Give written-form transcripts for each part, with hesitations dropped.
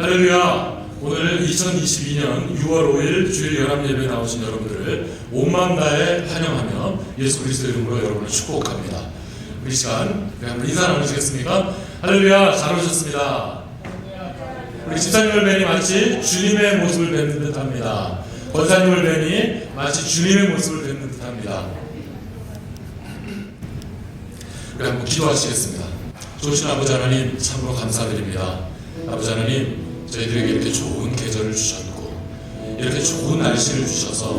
할렐루야! 오늘 2022년 6월 5일 주일 연합예배에 나오신 여러분들을 온 마음 다해 환영하며 예수 그리스도 이름으로 여러분을 축복합니다. 우리 시간 한번 인사 나누시겠습니까? 할렐루야! 잘 오셨습니다. 우리 집사님을 뵈니 마치 주님의 모습을 뵙는 듯합니다. 권사님을 뵈니 마치 주님의 모습을 뵙는 듯합니다. 우리 한번 기도하시겠습니다. 좋으신 아버지 하나님 참으로 감사드립니다. 아버지 하나님, 저희들에게 이렇게 좋은 계절을 주셨고 이렇게 좋은 날씨를 주셔서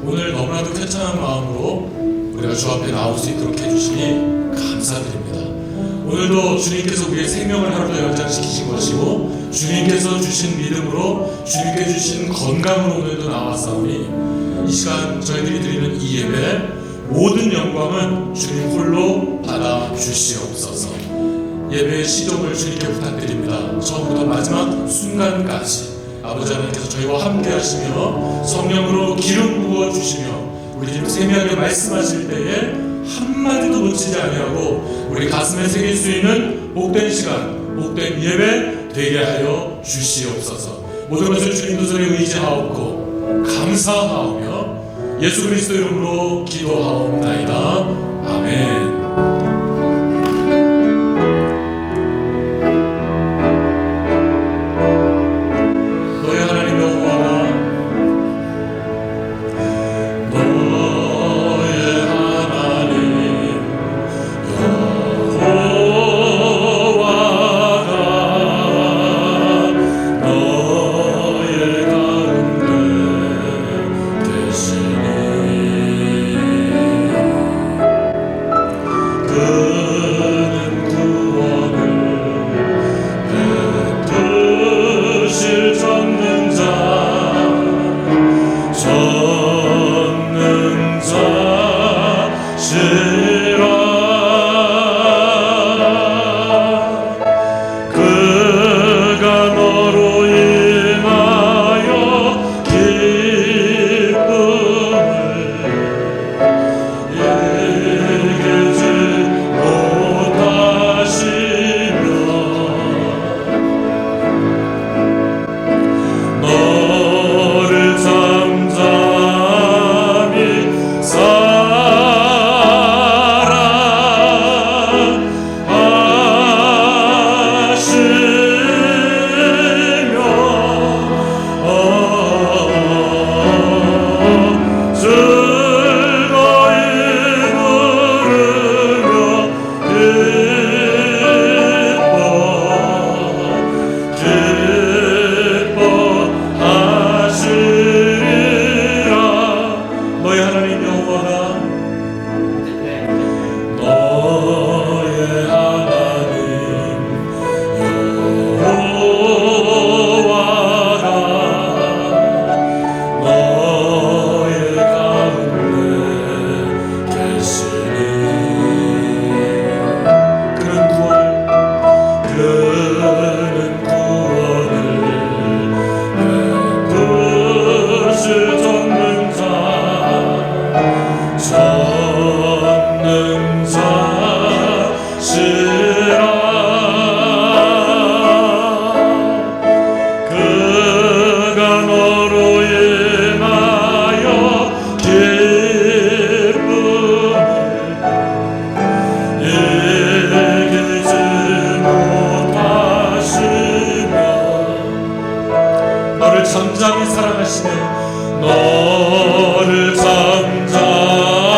오늘 너무나도 쾌청한 마음으로 우리가 주 앞에 나올 수 있도록 해주시니 감사드립니다. 오늘도 주님께서 우리의 생명을 하루 더 연장시키신 것이고 주님께서 주신 믿음으로 주님께 주신 건강으로 오늘도 나왔사오니 이 시간 저희들이 드리는 이 예배 모든 영광은 주님 홀로 받아 주시옵소서. 예배의 시종을 주님께 부탁드립니다. 처음부터 마지막 순간까지 아버지 하나님께서 저희와 함께 하시며 성령으로 기름 부어 주시며 우리 집 세미하게 말씀하실 때에 한마디도 놓치지 아니하고 우리 가슴에 새길 수 있는 복된 시간, 복된 예배 되게 하여 주시옵소서. 모든 것을 주님 두 손에 의지하옵고 감사하오며 예수 그리스도 이름으로 기도하옵나이다. 아멘. 잠잠히 사랑하시네. 너를 잠잠히 사랑하시며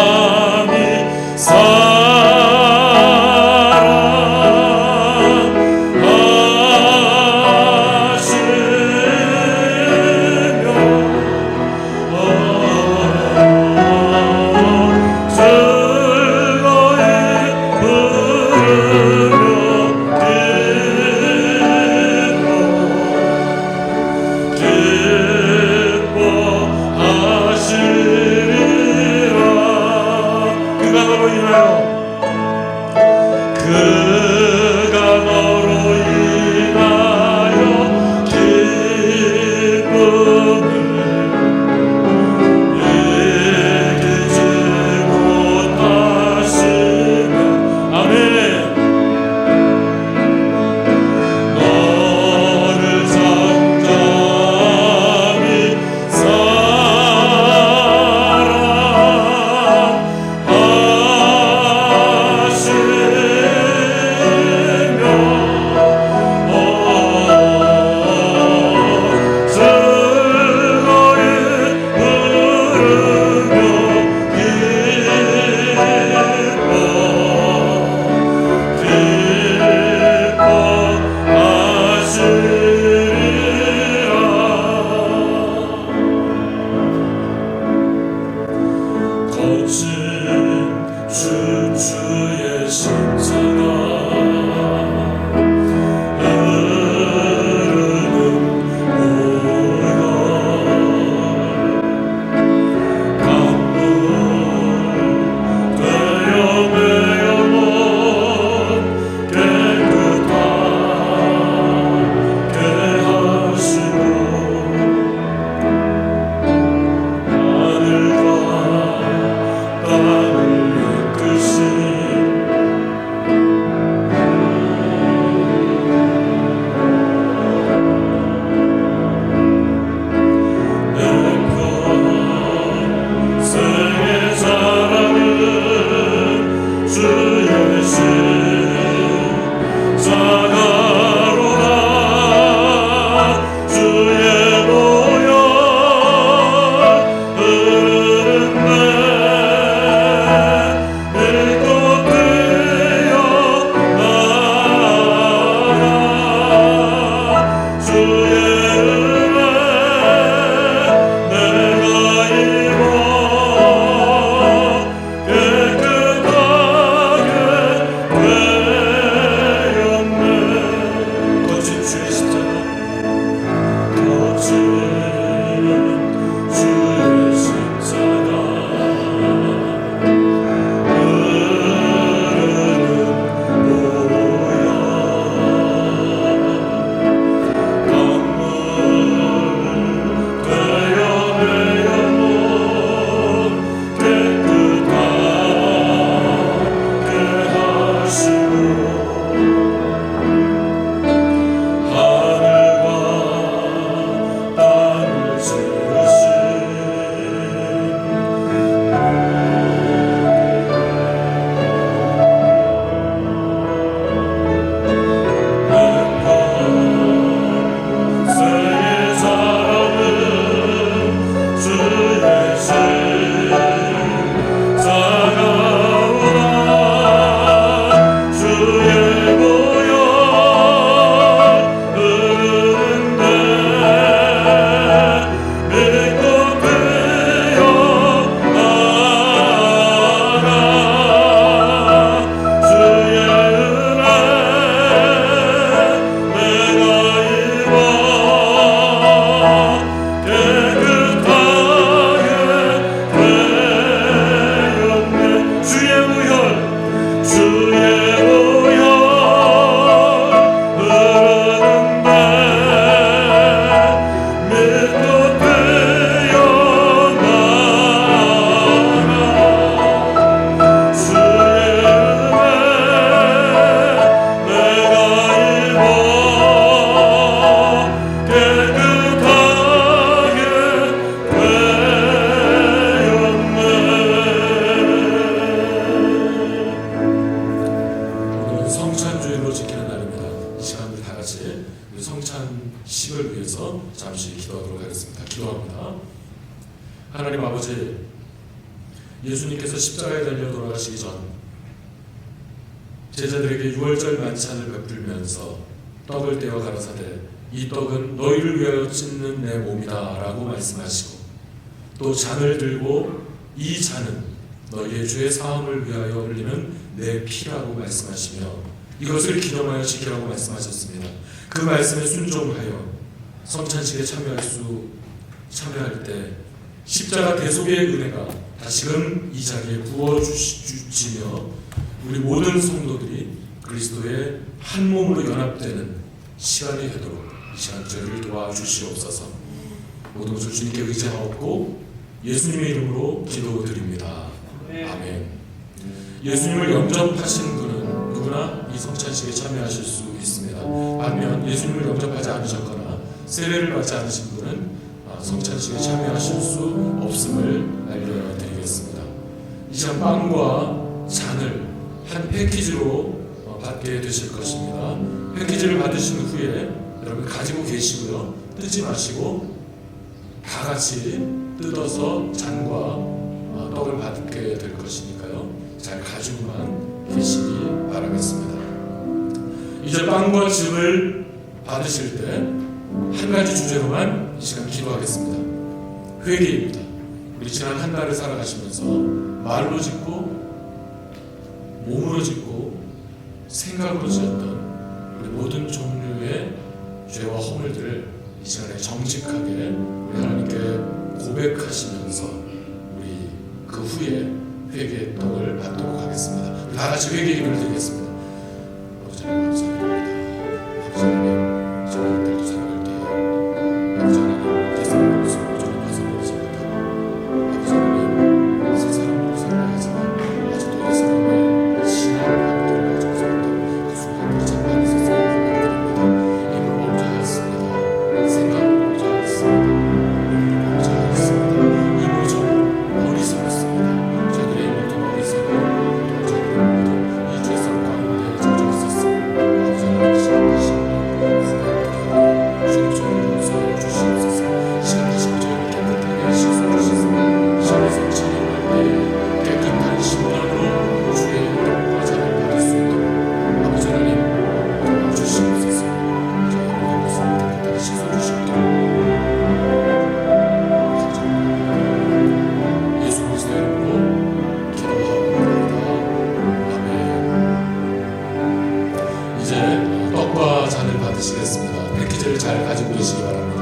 우리 성찬식을 위해서 잠시 기도하도록 하겠습니다. 기도합니다. 하나님 아버지, 예수님께서 십자가에 달려 돌아가시기 전 제자들에게 유월절 만찬을 베풀면서 떡을 떼어 가라사대 이 떡은 너희를 위하여 찢는 내 몸이다 라고 말씀하시고, 또 잔을 들고 이 잔은 너희의 죄 사함을 위하여 흘리는 내 피라고 말씀하시며 이것을 기념하여 지키라고 말씀하셨습니다. 그 말씀에 순종하여 성찬식에 참여할 때 십자가 대속의 은혜가 다시금 이 자리에 부어주시며 우리 모든 성도들이 그리스도의 한 몸으로 연합되는 시간이 되도록 이 시간 저희를 도와주시옵소서. 모든 것을 주님께 의지하옵고 예수님의 이름으로 기도드립니다. 아멘. 예수님을 영접하신 분은 누구나 이 성찬식에 참여하실 수 있습니다. 반면 예수님을 영접하지 않으셨거나 세례를 받지 않으신 분은 성찬식에 참여하실 수 없음을 알려드리겠습니다. 이 시간 빵과 잔을 한 패키지로 받게 되실 것입니다. 패키지를 받으신 후에 여러분 가지고 계시고요, 뜯지 마시고 다 같이 뜯어서 잔과 떡을 받게 될 것이니까요, 잘 가지고만 계시기 바라겠습니다. 이제 빵과 즙을 받으실 때 한 가지 주제로만 이 시간 기도하겠습니다. 회개입니다. 우리 지난 한 달을 살아가시면서 말로 짓고 몸으로 짓고 생각으로 지었던 우리 모든 종류의 죄와 허물들을 이 시간에 정직하게 우리 하나님께 고백하시면서 우리 그 후에 회개의 떡을 받도록 하겠습니다. 다 같이 회개 기도를 드리겠습니다. 아버지 하나님 감사드립니다. 아버지 하나님, 저희 들도 살아갈 때 아버지 하나님 세상의 모습을 저는 벗어나지 못하고 아버지 하나님 새 사람으로 살아가지만 아직도 이 사람의 신앙을 갖도록 하셔서 그 순간들이 참 많이 있었어요. 부탁드립니다. 입을 먼저 하였습니다. 생각을 먼저 하였습니다. 눈을 먼저 하였습니다. 입을 좀 어리석었습니다. 저희들의 모든 어리석어 또 저희들의 모든 이 죄성 가운데 젖어 있었습니다. 아버지 하나님 시간 다시 주님 저희를 용서하여 주시옵소서. 시간 다시 저희를 깨끗하게 하시옵소서. 시간의 성찬을 할 때 깨끗한 심령으로 주의 떡과 잔을 받을 수 있도록 아버지 하나님 도와주시옵소서. 저희의 모든 것을 깨끗하게 씻어주시옵도록 예수 그리스도의 이름으로 기도하옵나이다. 아멘. 이제 떡과 잔을 받으시겠습니다. 패키지를 잘 가지고 계시기 바랍니다.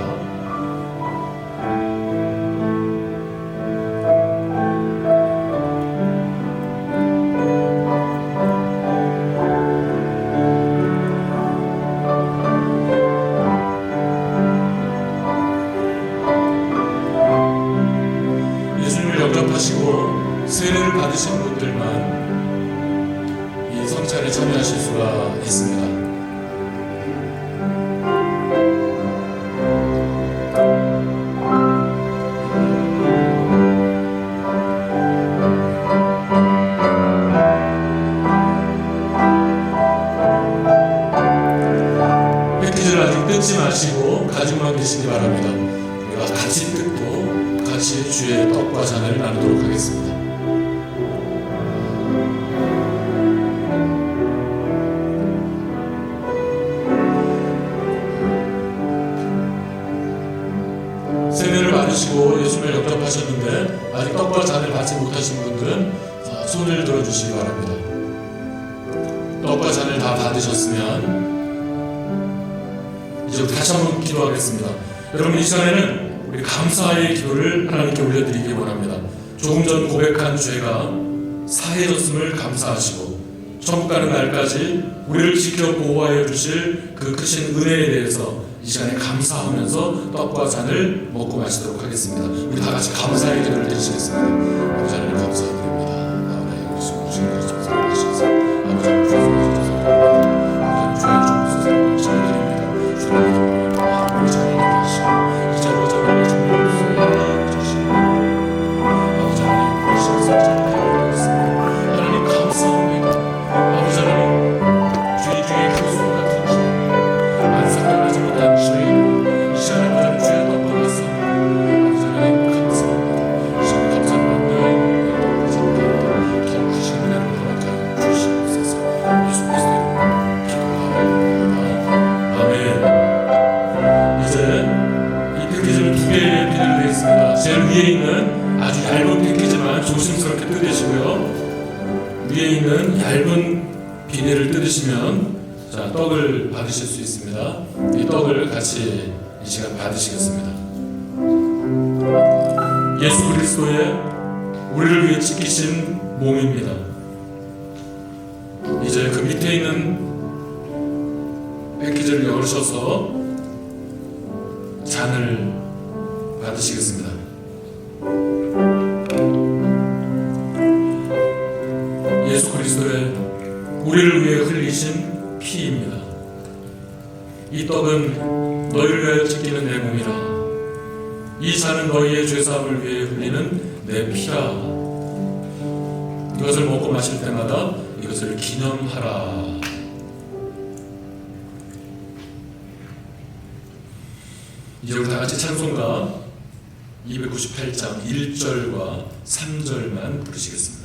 예수님을 영접하시고 세례를 받으신 분들만 이 성찬에 참여하실 수가 있습니다. 패키지를 아직 뜯지 마시고 가지고만 계시기 바랍니다. 우리가 같이 뜯고 같이 주의 떡과 잔을 나누도록 하겠습니다. 세례를 받으시고 예수님을 영접하셨는데 아직 떡과 잔을 받지 못하신 분들은 손을 들어주시기 바랍니다. 떡과 잔을 다 받으셨으면 이제 다시 한번 기도하겠습니다. 여러분 이 시간에는 우리 감사의 기도를 하나님께 올려드리기 원합니다. 조금 전 고백한 죄가 사해졌음을 감사하시고 천국 가는 날까지 우리를 지켜 보호하여 주실 그 크신 은혜에 대해서 이 시간에 감사하면서 떡과 잔을 먹고 마시도록 하겠습니다. 우리 다 같이 감사의 기도를 드리시겠습니다. 아버지 하나님 감사드립니다. 아버지 우리 주님을 좀 사랑하셔서 아버지 하나님 주님을 아버지 하나님 주님을 좀 사랑드립니다. 주님을 아버지 하나님 계시고 이제 아버지 하나님 주님을 주시고 아버지 하나님 계시면서 하나님 감사합니다. 아버지 하나님 주의 교수 같은 주님 안사랑 이렇게 뜯으시고요. 위에 있는 얇은 비닐을 뜯으시면 자, 떡을 받으실 수 있습니다. 이 떡을 같이 이 시간 받으시겠습니다. 예수 그리스도의 우리를 위해 찢기신 몸입니다. 이제 그 밑에 있는 패키지를 열으셔서 잔을 받으시겠습니다. 예수 그리스도의 우리를 위해 흘리신 피입니다. 이 떡은 너희를 위하여 찢기는 내 몸이라. 이 잔은 너희의 죄사함을 위해 흘리는 내 피라. 이것을 먹고 마실 때마다 이것을 기념하라. 이제 우리 다 같이 찬송가 298장 1절과 3절만 부르시겠습니다.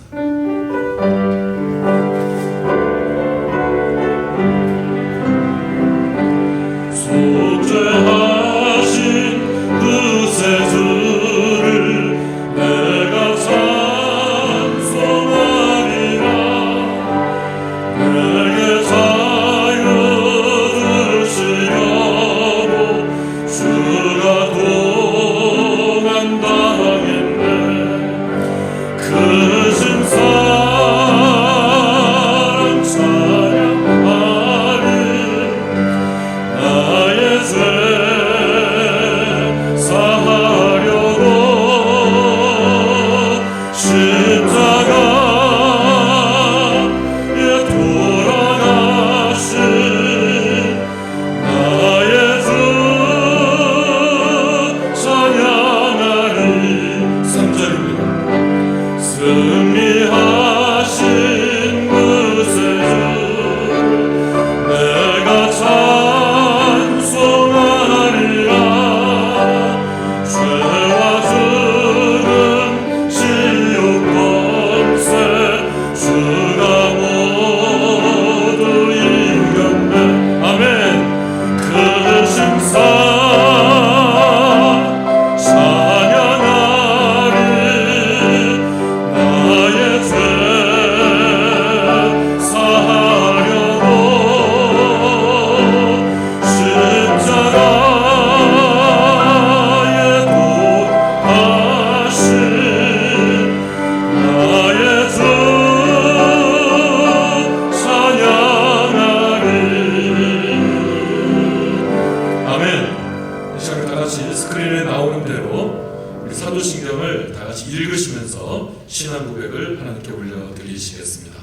사도신경을 다 같이 읽으시면서 신앙 고백을 하나님께 올려드리시겠습니다.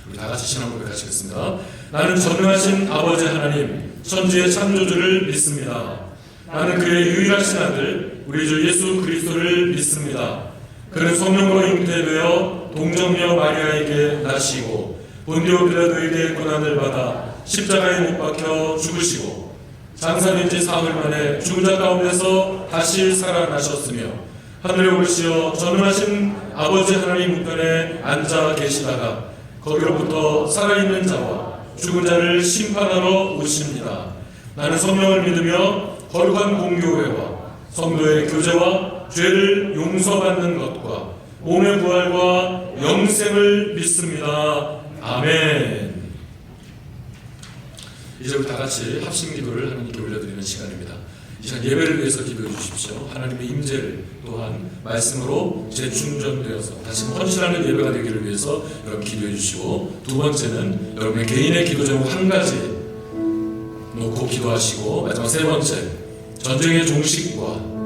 우리 다 같이 신앙 고백하시겠습니다. 나는 전능하신 아버지 하나님, 천지의 창조주를 믿습니다. 나는 그의 유일하신 아들, 우리 주 예수 그리스도를 믿습니다. 그는 성령으로 잉태되어 동정녀 마리아에게 나시고 본디오 빌라도에게 고난을 받아 십자가에 못 박혀 죽으시고 장사된 지 사흘 만에 죽은 자 가운데서 다시 살아나셨으며 하늘에 오르시어 전능하신 아버지 하나님 우편에 앉아 계시다가 거기로부터 살아있는 자와 죽은 자를 심판하러 오십니다. 나는 성령을 믿으며 거룩한 공교회와 성도의 교제와 죄를 용서받는 것과 몸의 부활과 영생을 믿습니다. 아멘. 이제 우리 다 같이 합심 기도를 하나님께 올려드리는 시간입니다. 이 시간 예배를 위해서 기도해 주십시오. 하나님의 임재를 또한 말씀으로 재충전되어서 다시 헌신하는 예배가 되기를 위해서 여러분 기도해 주시고, 두 번째는 여러분의 개인의 기도 제목 한 가지 놓고 기도하시고, 마지막 세 번째 전쟁의 종식과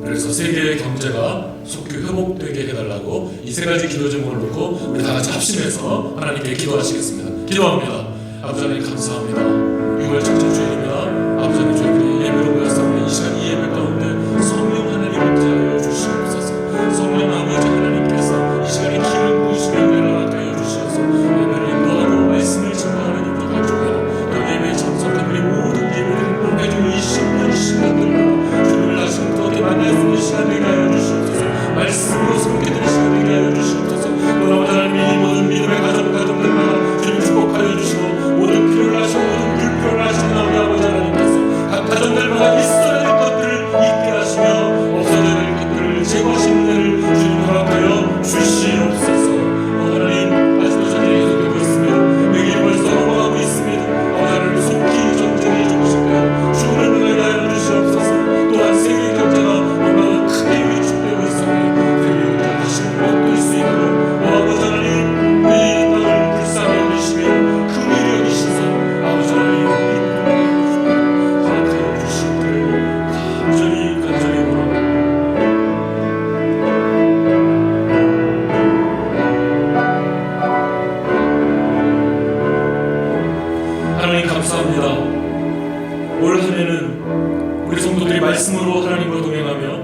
그래서 세계의 경제가 속히 회복되게 해달라고 이 세 가지 기도 제목을 놓고 우리 다 같이 합심해서 하나님께 기도하시겠습니다. 기도합니다. 아버지 하나님 감사합니다. 6월 첫째 주일입니다. 아버지 하나님 저희들이 예배로 모였사오니 이 시간 이 예배 가운데 성령 하나님 임재하여 주시옵소서. 성령 아버지 하나님께서 이 시간에 기름 부으시며 내려가게 하여 주시옵소서. 예배를 인도하고 말씀을 증거하는 인도 가족으로 또 예배에 참석한 우리 모든 예배를 공개적으로 이 10년 시간들로 주님을 다시 함께 만날 수 있는 시간 되게 하여 주시옵소서. 말씀으로 섬기는 시간 되게 하여 주시옵소서. 또 아버지 하나님 이 모든 믿음의 가정들마다 주님 축복하여 주시고 모든 필요를 하시고 모든 기도합니다. 올 한 해는 우리 성도들이 말씀으로 하나님과 동행하며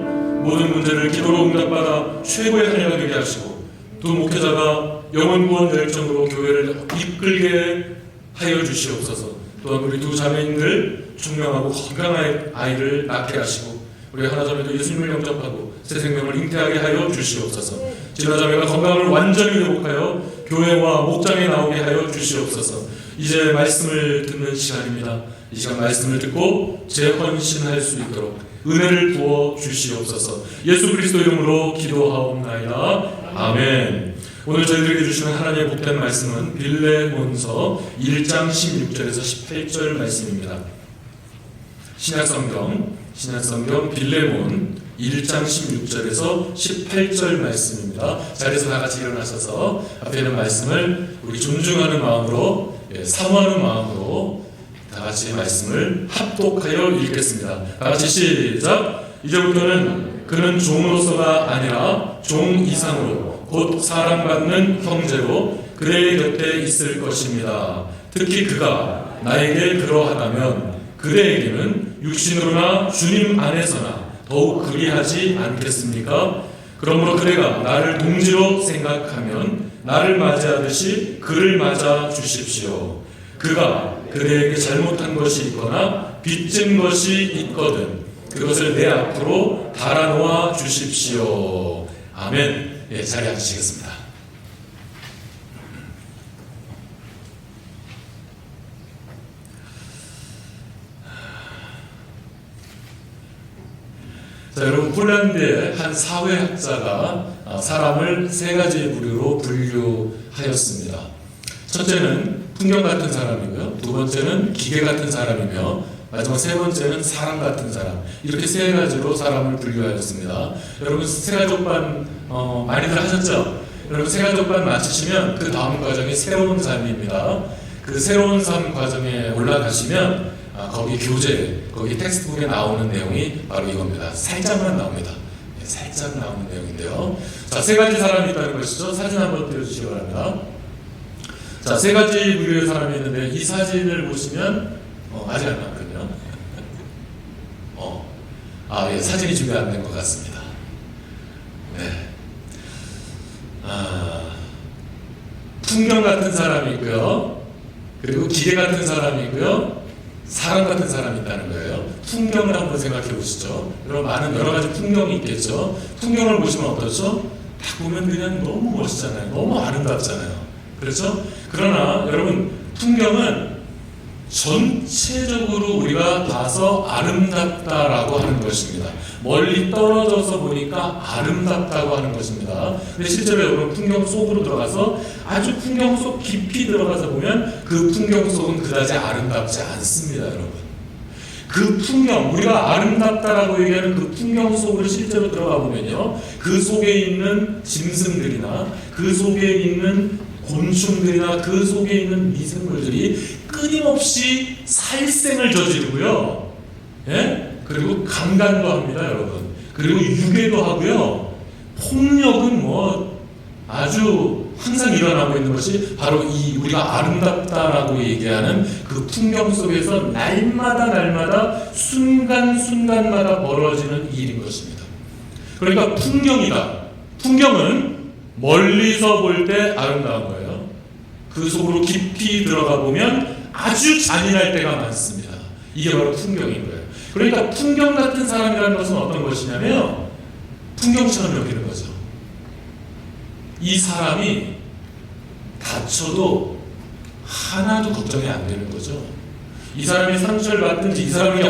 모든 문제를 기도로 응답받아 최고의 한 해가 되게 하시고, 또 목회자가 영혼 구원 열정으로 교회를 이끌게 하여 주시옵소서. 또한 우리 두 자매님들 총명하고 건강한 아이를 낳게 하시고, 우리 하나자매도 예수님을 영접하고 새 생명을 잉태하게 하여 주시옵소서. 진화자매가 건강을 완전히 회복하여 교회와 목장에 나오게 하여 주시옵소서. 이제 말씀을 듣는 시간입니다. 이 시간 말씀을 듣고 재헌신할 수 있도록 은혜를 부어 주시옵소서. 예수 그리스도 이름으로 기도하옵나이다. 아멘. 오늘 저희들에게 주시는 하나님의 복된 말씀은 빌레몬서 1장 16절에서 18절 말씀입니다. 신약성경 빌레몬 1장 16절에서 18절 말씀입니다. 자리에서 다 같이 일어나셔서 앞에 있는 말씀을 우리 존중하는 마음으로, 사모하는 마음으로 다 같이 말씀을 합독하여 읽겠습니다. 다 같이 시작. 이제부터는 그는 종으로서가 아니라 종 이상으로 곧 사랑받는 형제로 그의 곁에 있을 것입니다. 특히 그가 나에게 그러하다면 그대에게는 육신으로나 주님 안에서나 더욱 그리하지 않겠습니까? 그러므로 그대가 나를 동지로 생각하면 나를 맞이하듯이 그를 맞아 주십시오. 그가 그대에게 잘못한 것이 있거나 빚진 것이 있거든 그것을 내 앞으로 달아놓아 주십시오. 아멘. 예, 자리 앉으시겠습니다. 자, 여러분, 폴란드의 한 사회학자가 사람을 세 가지 부류로 분류하였습니다. 첫째는 풍경 같은 사람이고요, 두 번째는 기계 같은 사람이며, 마지막 세 번째는 사람 같은 사람. 이렇게 세 가지로 사람을 분류하였습니다. 여러분, 세가족반 많이들 하셨죠? 여러분, 세가족반 마치시면 그 다음 과정이 새로운 삶입니다. 그 새로운 삶 과정에 올라가시면 거기 교재, 거기 텍스트북에 나오는 내용이 바로 이겁니다. 살짝만 나옵니다. 살짝 나오는 내용인데요. 자, 세 가지 사람이 있다는 것이죠. 사진 한번 띄워주시기 바랍니다. 자, 세 가지 부류의 사람이 있는데 이 사진을 보시면 아직 안 나왔거든요. 예, 사진이 준비 안 된 것 같습니다. 네. 풍경 같은 사람이 있고요, 그리고 기계 같은 사람이 있고요, 사람 같은 사람이 있다는 거예요. 풍경을 한번 생각해 보시죠. 여러분, 많은 여러 가지 풍경이 있겠죠. 풍경을 보시면 어떻죠? 딱 보면 그냥 너무 멋있잖아요. 너무 아름답잖아요. 그렇죠? 그러나 여러분, 풍경은 전체적으로 우리가 봐서 아름답다라고 하는 것입니다. 멀리 떨어져서 보니까 아름답다고 하는 것입니다. 근데 실제로 여러분, 풍경 속으로 들어가서 아주 풍경 속 깊이 들어가서 보면 그 풍경 속은 그다지 아름답지 않습니다. 여러분, 그 풍경, 우리가 아름답다라고 얘기하는 그 풍경 속으로 실제로 들어가 보면요, 그 속에 있는 짐승들이나 그 속에 있는 곤충들이나 그 속에 있는 미생물들이 끊임없이 살생을 저지르고요, 예? 그리고 강간도 합니다, 여러분. 그리고 유괴도 하고요. 폭력은 아주 항상 일어나고 있는 것이 바로 이 우리가 아름답다라고 얘기하는 그 풍경 속에서 날마다 순간순간마다 벌어지는 일인 것입니다. 그러니까 풍경이다. 풍경은 멀리서 볼 때 아름다운 거예요. 그 속으로 깊이 들어가 보면 아주 잔인할 때가 많습니다. 이게 바로 풍경인 거예요. 그러니까 풍경 같은 사람이라는 것은 어떤 것이냐면 풍경처럼 여기는 거죠. 이 사람이 다쳐도 하나도 걱정이 안 되는 거죠. 이 사람이 상처를 받든지, 이 사람이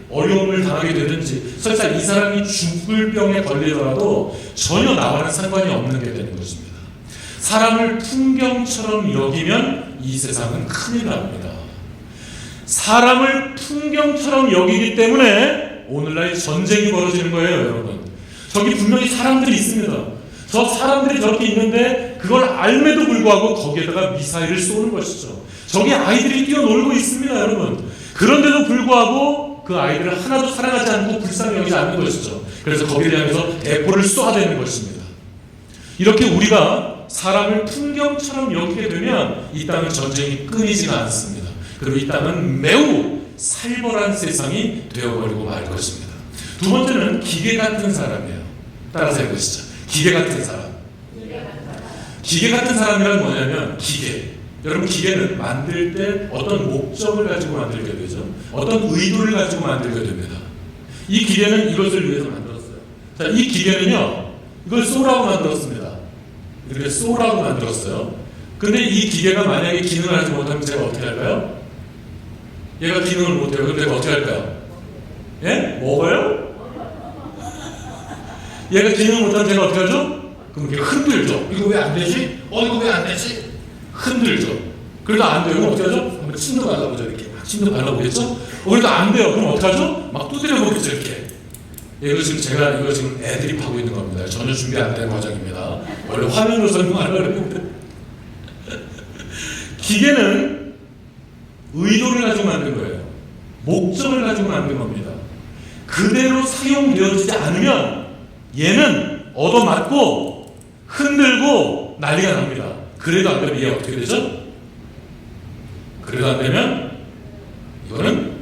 어려움을 당하게 되든지, 설사 이 사람이 죽을 병에 걸리더라도 전혀 나와는 상관이 없는 게 되는 것입니다. 사람을 풍경처럼 여기면 이 세상은 큰일 납니다. 사람을 풍경처럼 여기기 때문에 오늘날 전쟁이 벌어지는 거예요, 여러분. 저기 분명히 사람들이 있습니다. 저 사람들이 저렇게 있는데 그걸 알매도 불구하고 거기에다가 미사일을 쏘는 것이죠. 저기 아이들이 뛰어놀고 있습니다, 여러분. 그런데도 불구하고 그 아이들을 하나도 사랑하지 않고 불쌍히 여기지 않는 것이죠. 그래서 거기를 향해서 대포를 쏘아대는 것입니다. 이렇게 우리가 사람을 풍경처럼 여기게 되면 이 땅은 전쟁이 끊이지가 않습니다. 그리고 이 땅은 매우 살벌한 세상이 되어버리고 말 것입니다. 두 번째는 기계 같은 사람이에요. 따라서 해보시죠. 기계 같은 사람. 기계 같은 사람이란 뭐냐면 기계. 여러분 기계는 만들 때 어떤 목적을 가지고 만들게 되죠. 어떤 의도를 가지고 만들게 됩니다. 이 기계는 이것을 위해서 만들었어요. 자, 이 기계는요, 이걸 쏘라고 만들었습니다. 이렇게 쏘라고 만들었어요. 근데 이 기계가 만약에 기능을 하지 못하면 제가 어떻게 할까요? 얘가 기능을 못해요. 그럼 제가 어떻게 할까요? 예? 먹어요? 얘가 기능을 못하면 제가 어떻게 하죠? 그럼 이렇게 흔들죠. 이거 왜 안 되지? 이거 왜 안 되지? 흔들죠. 그래도 안 돼요. 그럼 어떻게 하죠? 한번 침도 발라보죠. 이렇게 막 침도 발라보겠죠? 그래도 안 돼요. 그럼 어떻게 하죠? 막 두드려 보겠죠. 이렇게. 이거 지금 애들이 하고 있는 겁니다. 전혀 준비 안 된 과정입니다. 원래 화면으로 설명하려고 했는데. 기계는 의도를 가지고 만든 거예요. 목적을 가지고 만든 겁니다. 그대로 사용되어지지 않으면 얘는 얻어맞고 흔들고 난리가 납니다. 그래도 안 되면 얘 어떻게 되죠? 그래도 안 되면 이거는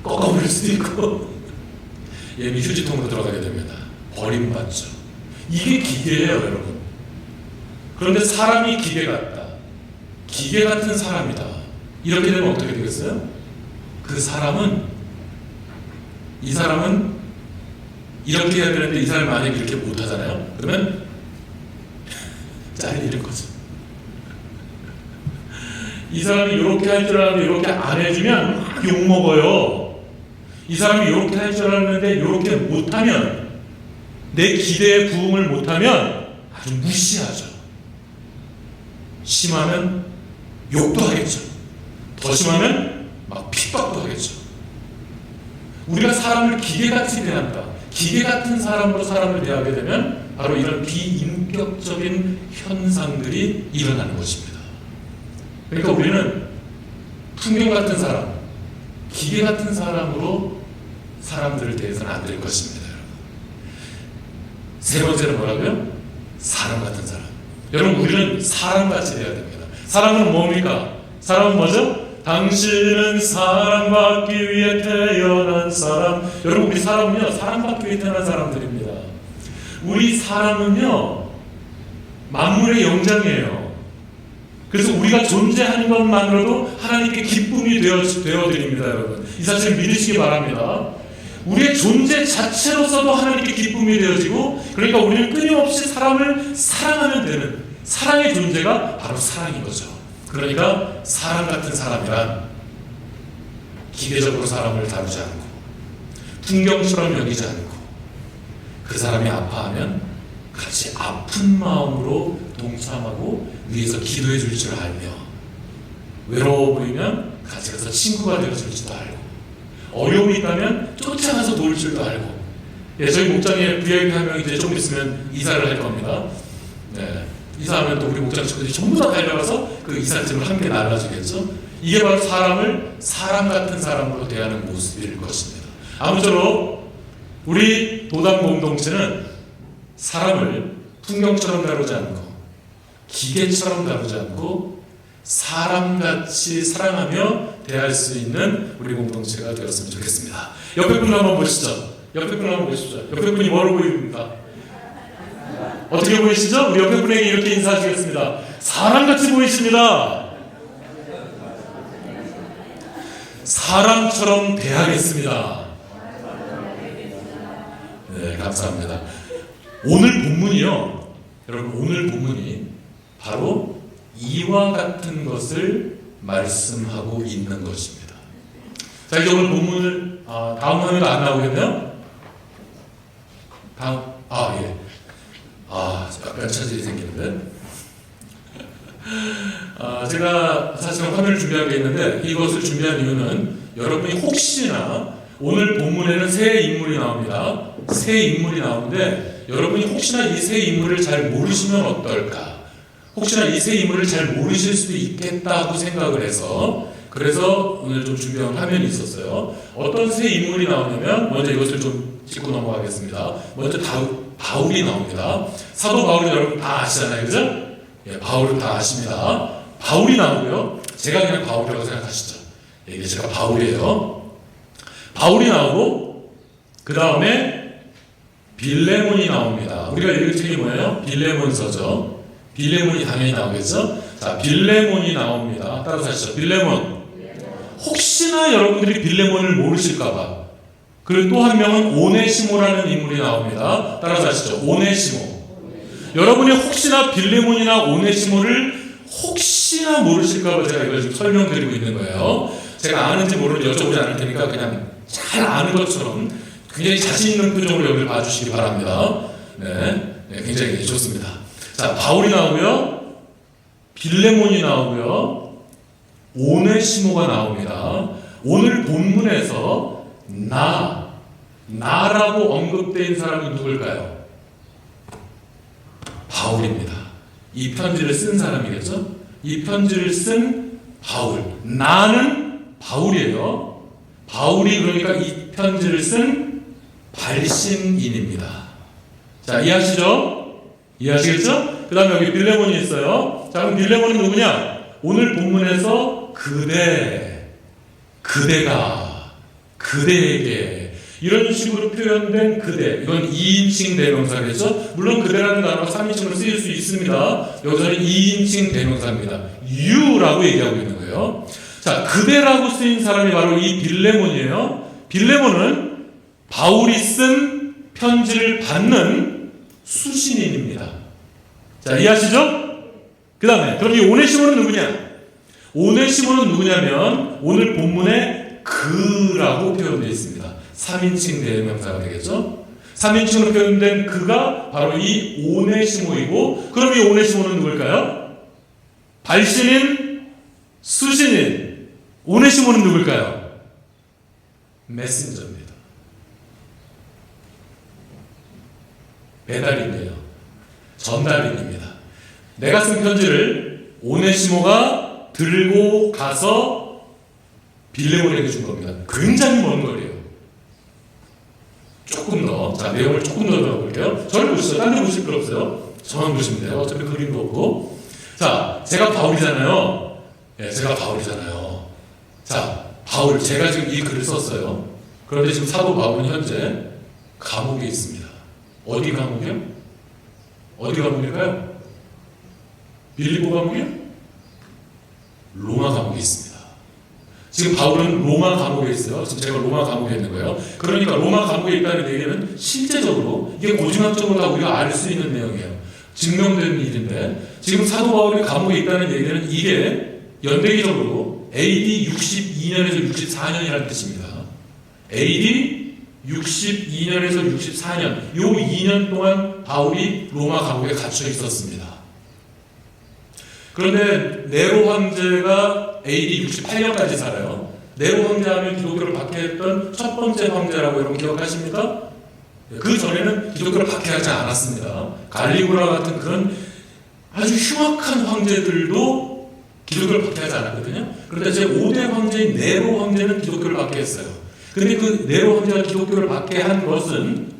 꺾어버릴 수도 있고 얘는 휴지통으로 들어가게 됩니다. 버림받죠. 이게 기계예요, 여러분. 그런데 사람이 기계 같다. 기계 같은 사람이다. 이렇게 되면 어떻게 되겠어요? 이 사람은 이렇게 해야 되는데 이 사람이 만약에 이렇게 못하잖아요. 그러면 잘리는 거죠. 이 사람이 이렇게 할 줄 알았는데 이렇게 안 해주면 막 욕먹어요. 이 사람이 이렇게 할 줄 알았는데 이렇게 못하면, 내 기대에 부응을 못하면 아주 무시하죠. 심하면 욕도 하겠죠. 더 심하면 막 핍박도 하겠죠. 우리가 사람을 기계같이 대한다. 기계 같은 사람으로 사람을 대하게 되면 바로 이런 비인격적인 현상들이 일어나는 것입니다. 그러니까 우리는 풍경 같은 사람, 기계 같은 사람으로 사람들을 대해서는 안 될 것입니다. 여러분. 세 번째는 뭐라고요? 사람 같은 사람. 여러분, 우리는 사람같이 돼야 됩니다. 사람은 뭡니까? 사람은 뭐죠? 당신은 사랑받기 위해 태어난 사람. 여러분, 우리 사람은요, 사랑받기 위해 태어난 사람들입니다. 우리 사람은요, 만물의 영장이에요. 그래서 우리가 존재하는 것만으로도 하나님께 기쁨이 되어드립니다, 여러분. 이 사실을 믿으시기 바랍니다. 우리의 존재 자체로서도 하나님께 기쁨이 되어지고, 그러니까 우리는 끊임없이 사람을 사랑하면 되는, 사랑의 존재가 바로 사랑인 거죠. 그러니까 사람 같은 사람이란 기계적으로 사람을 다루지 않고 풍경처럼 여기지 않고 그 사람이 아파하면 같이 아픈 마음으로 동참하고 위에서 기도해 줄 줄 알며, 외로워 보이면 같이 가서 친구가 되어 줄지도 알고, 어려움이 있다면 쫓아가서 도울 줄도 알고. 예, 저희 목장에 VIP 한 명이 이제 좀 있으면 이사를 할 겁니다. 네. 이사하면 또 우리 목장 친구들이 전부 다 달려가서 그 이삿짐을 함께 나눠주겠죠. 이게 바로 사람을 사람 같은 사람으로 대하는 모습일 것입니다. 아무쪼록 우리 도담 공동체는 사람을 풍경처럼 다루지 않고 기계처럼 다루지 않고 사람같이 사랑하며 대할 수 있는 우리 공동체가 되었으면 좋겠습니다. 옆에 분 한번 보시죠. 옆에 분 한번 보십시오. 옆에 분이 뭐로 보입니까? 어떻게 보이시죠? 우리 옆에 분에게 이렇게 인사하시겠습니다. 사람같이 보이십니다. 사람처럼 대하겠습니다. 네, 감사합니다. 오늘 본문이요, 여러분, 오늘 본문이 바로 이와 같은 것을 말씀하고 있는 것입니다. 자, 이제 오늘 본문을 다음 화면도 안 나오겠네요? 예. 약간 차질이 생기는데. 제가 사실은 화면을 준비한 게 있는데, 이것을 준비한 이유는 여러분이 혹시나 오늘 본문에는 새 인물이 나옵니다. 새 인물이 나오는데 여러분이 혹시나 이 새 인물을 잘 모르시면 어떨까? 혹시나 이 새 인물을 잘 모르실 수도 있겠다고 생각을 해서, 그래서 오늘 좀 준비한 화면이 있었어요. 어떤 새 인물이 나오냐면, 먼저 이것을 좀 짚고 넘어가겠습니다. 먼저 바울이 나옵니다. 사도 바울이 여러분 다 아시잖아요, 그죠? 예, 바울은 다 아십니다. 바울이 나오고요. 제가 그냥 바울이라고 생각하시죠. 이게 제가 바울이에요. 바울이 나오고 그 다음에 빌레몬이 나옵니다. 우리가 읽을 책이 뭐예요? 빌레몬서죠. 빌레몬이 당연히 나오겠죠? 자, 빌레몬이 나옵니다. 따라서 하시죠. 빌레몬. 혹시나 여러분들이 빌레몬을 모르실까봐. 그리고 또 한 명은 오네시모라는 인물이 나옵니다. 따라서 하시죠. 오네시모. 여러분이 혹시나 빌레몬이나 오네시모를 혹시나 모르실까봐 제가 이걸 지금 설명드리고 있는 거예요. 제가 아는지 모르는지 여쭤보지 않을 테니까 그냥 잘 아는 것처럼 굉장히 자신 있는 표정으로 여기를 봐주시기 바랍니다. 네, 굉장히 좋습니다. 자, 바울이 나오고요, 빌레몬이 나오고요, 오네시모가 나옵니다. 오늘 본문에서 나라고 언급된 사람이 누굴까요? 바울입니다. 이 편지를 쓴 사람이겠죠? 이 편지를 쓴 바울. 나는 바울이에요. 바울이 그러니까 이 편지를 쓴 발신인입니다. 자, 이해하시죠? 이해하시겠죠? 그 다음에 여기 빌레몬이 있어요. 자, 그럼 빌레몬은 누구냐? 오늘 본문에서 그대가, 그대에게 이런 식으로 표현된 그대, 이건 2인칭 대명사겠죠? 물론 그대라는 단어가 3인칭으로 쓰일 수 있습니다. 여기서는 2인칭 대명사입니다. you라고 얘기하고 있는 거예요. 자, 그대라고 쓰인 사람이 바로 이 빌레몬이에요. 빌레몬은 바울이 쓴 편지를 받는 수신인입니다. 자, 이해하시죠? 그 다음에 그럼 이 오네시모는 누구냐? 오네시모는 누구냐면 오늘 본문에 그라고 표현되어 있습니다. 3인칭 대명사가 되겠죠? 3인칭으로 표현된 그가 바로 이 오네시모이고, 그럼 이 오네시모는 누굴까요? 발신인, 수신인. 오네시모는 누굴까요? 메신저입니다. 배달인이에요. 전달인입니다. 내가 쓴 편지를 오네시모가 들고 가서 빌레몬에게 준 겁니다. 굉장히 먼 거리예요. 조금 더, 자, 내용을 조금 더 들어볼게요. 저를 보시죠. 딴 데 보실 필요 없어요. 저만 보시면 돼요. 어차피 그림도 없고. 자, 제가 바울이잖아요. 예, 제가 바울이잖아요. 자, 바울, 제가 지금 이 글을 썼어요. 그런데 지금 사도 바울은 현재 감옥에 있습니다. 어디 감옥이요? 어디 감옥일까요? 빌립보 감옥이요? 로마 감옥에 있습니다. 지금 바울은 로마 감옥에 있어요. 지금 제가 로마 감옥에 있는 거예요. 그러니까 로마 감옥에 있다는 얘기는 실제적으로 이게 고증학적으로 다 우리가 알 수 있는 내용이에요. 증명된 일인데, 지금 사도 바울이 감옥에 있다는 얘기는 이게 연대기적으로 AD 62년에서 64년이라는 뜻입니다. AD 62년에서 64년, 요 2년 동안 바울이 로마 감옥에 갇혀 있었습니다. 그런데 네로 황제가 AD 68년까지 살아요. 네로 황제 하면 기독교를 박해했던 첫 번째 황제라고 여러분 기억하십니까? 그 전에는 기독교를 박해하지 않았습니다. 갈리구라 같은 그런 아주 흉악한 황제들도 기독교를 박해하지 않았거든요. 그런데 제 5대 황제인 네로 황제는 기독교를 박해했어요. 근데 그 네로 황제가 기독교를 박해한 것은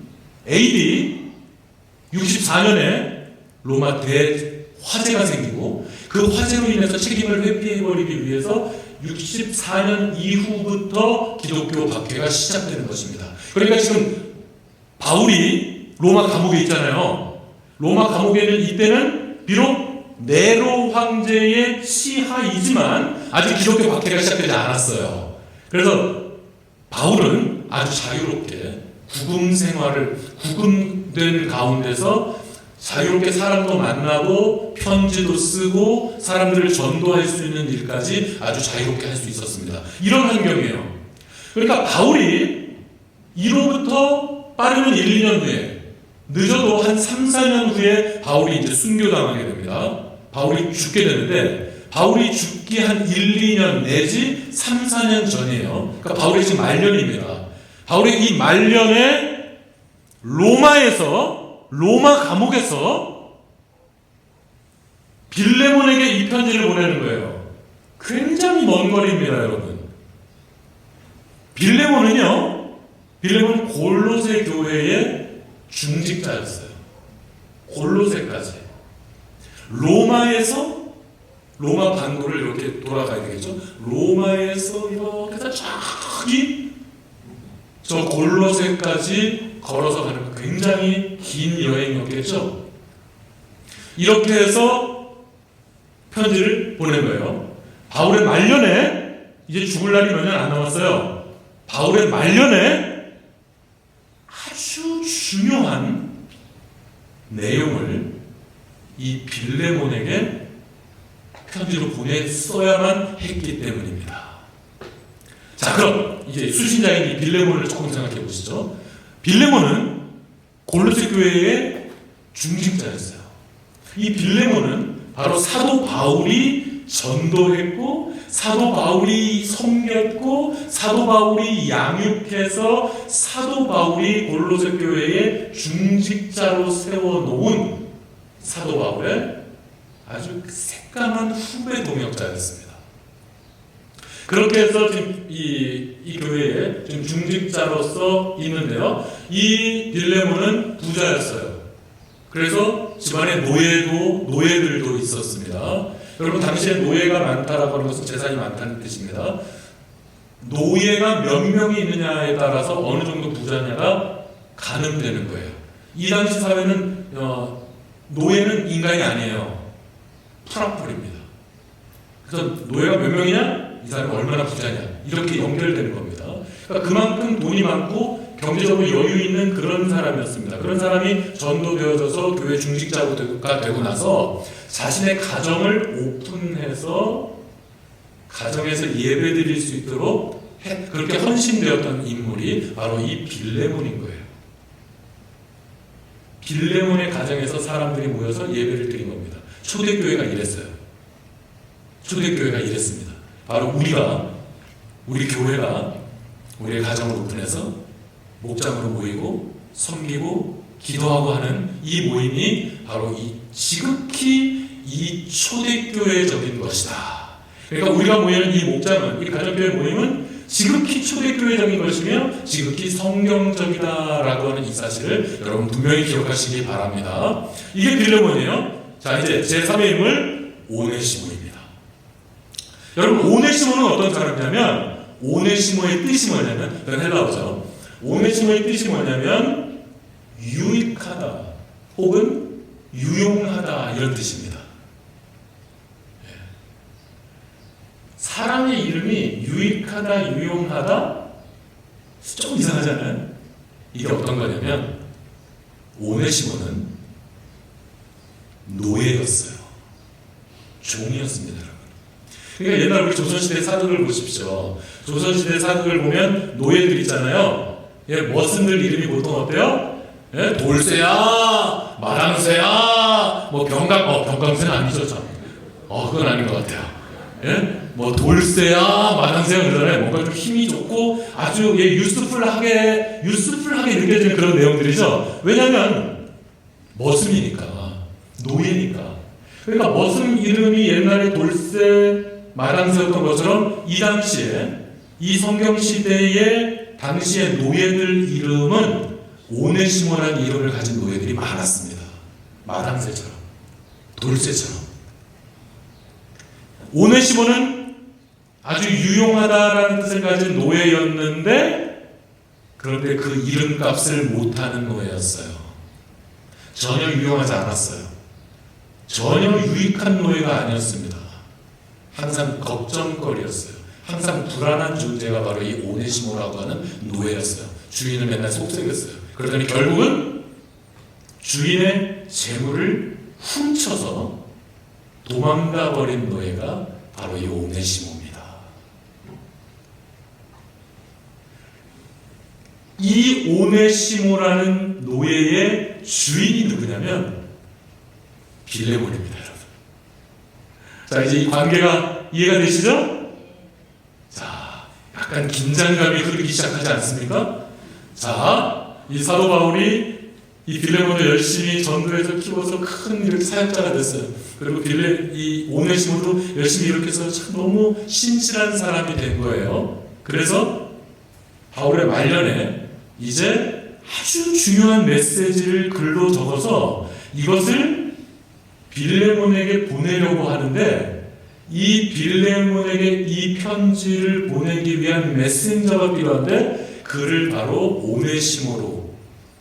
AD 64년에 로마 대화재가 생기고, 그 화재로 인해서 책임을 회피해버리기 위해서 64년 이후부터 기독교 박해가 시작되는 것입니다. 그러니까 지금 바울이 로마 감옥에 있잖아요. 로마 감옥에는 이때는 비록 네로 황제의 시하이지만 아직 기독교 박해가 시작되지 않았어요. 그래서 바울은 아주 자유롭게 구금 생활을, 구금된 가운데서 자유롭게 사람도 만나고 편지도 쓰고 사람들을 전도할 수 있는 일까지 아주 자유롭게 할 수 있었습니다. 이런 환경이에요. 그러니까 바울이 이로부터 빠르면 1, 2년 후에, 늦어도 한 3, 4년 후에 바울이 이제 순교당하게 됩니다. 바울이 죽게 되는데, 바울이 죽기 한 1, 2년 내지 3, 4년 전이에요. 그러니까 바울이 지금 말년입니다. 바울이 이 말년에 로마 감옥에서 빌레몬에게 이 편지를 보내는 거예요. 굉장히 먼 거리입니다, 여러분. 빌레몬은 골로새 교회의 중직자였어요. 골로새까지. 로마에서 로마 반도를 이렇게 돌아가야 되겠죠. 로마에서 이렇게 해서 저기 저 골로새까지 걸어서 가는 굉장히 긴 여행이었겠죠. 이렇게 해서 편지를 보낸 거예요. 바울의 말년에, 이제 죽을 날이 몇 년 안 남았어요. 바울의 말년에 아주 중요한 내용을 이 빌레몬에게 편지로 보냈어야만 했기 때문입니다. 자, 그럼 이제 수신자인 이 빌레몬을 조금 생각해 보시죠. 빌레몬은 골로새 교회의 중직자였어요. 이 빌레몬은 바로 사도 바울이 전도했고, 사도 바울이 섬겼고, 사도 바울이 양육해서 사도 바울이 골로새 교회의 중직자로 세워놓은 사도 바울의 아주 새까만 후배 동역자였습니다. 그렇게 해서 지금 이 교회에 지금 중직자로서 있는데요. 이 빌레몬은 부자였어요. 그래서 집안에 노예들도 있었습니다. 여러분, 당시에 노예가 많다라고 하는 것은 재산이 많다는 뜻입니다. 노예가 몇 명이 있느냐에 따라서 어느 정도 부자냐가 가늠되는 거예요. 이 당시 사회는 노예는 인간이 아니에요. 프라폴입니다. 그래서 노예가 몇 명이냐? 이 사람이 얼마나 부자냐? 이렇게 연결되는 겁니다. 그러니까 그만큼 돈이 많고 경제적으로 여유 있는 그런 사람이었습니다. 그런 사람이 전도되어져서 교회 중직자가 되고 나서 자신의 가정을 오픈해서 가정에서 예배드릴 수 있도록 그렇게 헌신되었던 인물이 바로 이 빌레몬인 거예요. 빌레몬의 가정에서 사람들이 모여서 예배를 드린 겁니다. 초대교회가 이랬어요. 초대교회가 이랬습니다. 바로 우리 교회가 우리의 가정을 오픈해서 목장으로 모이고 섬기고 기도하고 하는 이 모임이 바로 지극히 이 초대교회적인 것이다. 그러니까 우리가 모이는 이 목장은, 이 가정교회 모임은 지극히 초대교회적인 것이며 지극히 성경적이다라고 하는 이 사실을 여러분 분명히 기억하시기 바랍니다. 이게 빌레몬이에요. 자, 이제 제3의 인물 오네시모입니다. 여러분, 오네시모는 어떤 사람이냐면, 오네시모의 뜻이 뭐냐면, 이건 헬라어죠. 오네시모의 뜻이 뭐냐면 유익하다 혹은 유용하다, 이런 뜻입니다. 사람의 이름이 유익하다, 유용하다? 조금 이상하잖아요. 이게 어떤 거냐면 오네시모는 노예였어요. 종이었습니다, 여러분. 그러니까 옛날 우리 조선시대 사극을 보십시오. 조선시대 사극을 보면 노예들 있잖아요. 예, 머슴들 이름이 보통 어때요? 예, 돌쇠야, 마랑새야, 뭐 병강새는 아니죠, 참. 그건 아닌 것 같아요. 예? 뭐 돌쇠야, 마랑새야 그러잖아요. 뭔가 좀 힘이 좋고 아주 유스풀하게 느껴지는 그런 내용들이죠. 왜냐하면 머슴이니까, 노예니까. 그러니까 머슴 이름이 옛날에 돌쇠, 마랑새였던 것처럼 이 당시에, 이 성경 시대의 당시의 노예들 이름은 오네시모라는 이름을 가진 노예들이 많았습니다. 마랑새처럼, 돌쇠처럼. 오네시모는 아주 유용하다라는 뜻을 가진 노예였는데, 그런데 그 이름값을 못하는 노예였어요. 전혀 유용하지 않았어요. 전혀 유익한 노예가 아니었습니다. 항상 걱정거리였어요. 항상 불안한 존재가 바로 이 오네시모라고 하는 노예였어요. 주인을 맨날 속삭였어요. 그러더니 결국은 주인의 재물을 훔쳐서 도망가 버린 노예가 바로 이 오네시모입니다. 이 오네시모라는 노예의 주인이 누구냐면 빌레몬입니다, 여러분. 자, 이제 이 관계가 이해가 되시죠? 자, 약간 긴장감이 흐르기 시작하지 않습니까? 자, 이 사도 바울이 이 빌레몬을 열심히 전도해서 키워서 큰 이렇게 사역자가 됐어요. 그리고 이 오네시모도 열심히 이렇게 해서 참 너무 신실한 사람이 된 거예요. 그래서 바울의 말년에 이제 아주 중요한 메시지를 글로 적어서 이것을 빌레몬에게 보내려고 하는데, 이 빌레몬에게 이 편지를 보내기 위한 메신저가 필요한데 그를 바로 오네시모로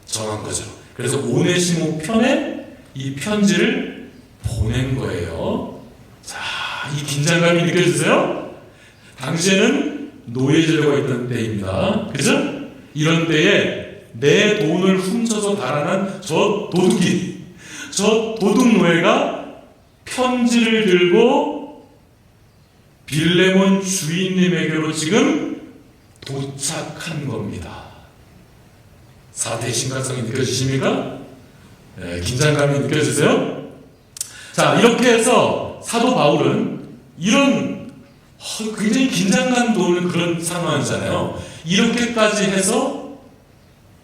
정한 거죠. 그래서 오네시모 편에 이 편지를 보낸 거예요. 자, 이 긴장감이 느껴지세요? 당시에는 노예제도가 있던 때입니다. 그죠? 이런 때에 내 돈을 훔쳐서 달아난 저 도둑이, 저 도둑 노예가 편지를 들고 빌레몬 주인님에게로 지금 도착한 겁니다. 사태의 심각성이 느껴지십니까? 네, 긴장감이 느껴지세요? 자, 이렇게 해서 사도 바울은 이런 굉장히 긴장감 도는 그런 상황이잖아요. 이렇게까지 해서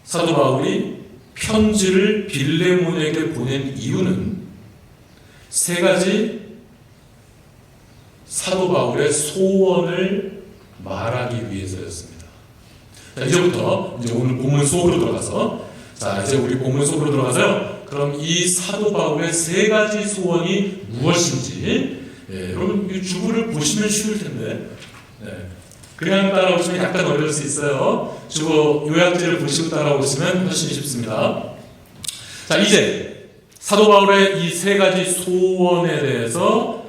사도 바울이 편지를 빌레몬에게 보낸 이유는 세 가지 사도 바울의 소원을 말하기 위해서였습니다. 자, 이제부터 이제 오늘 본문 속으로 들어가서, 자, 이제 우리 본문 속으로 들어가서요. 그럼 이 사도 바울의 세 가지 소원이 무엇인지, 여러분 이 주부를 보시면 쉬울 텐데, 그냥 따라오시면 약간 어려울 수 있어요. 주보 요약지를 보시고 따라오시면 훨씬 쉽습니다. 자, 이제 사도 바울의 이 세 가지 소원에 대해서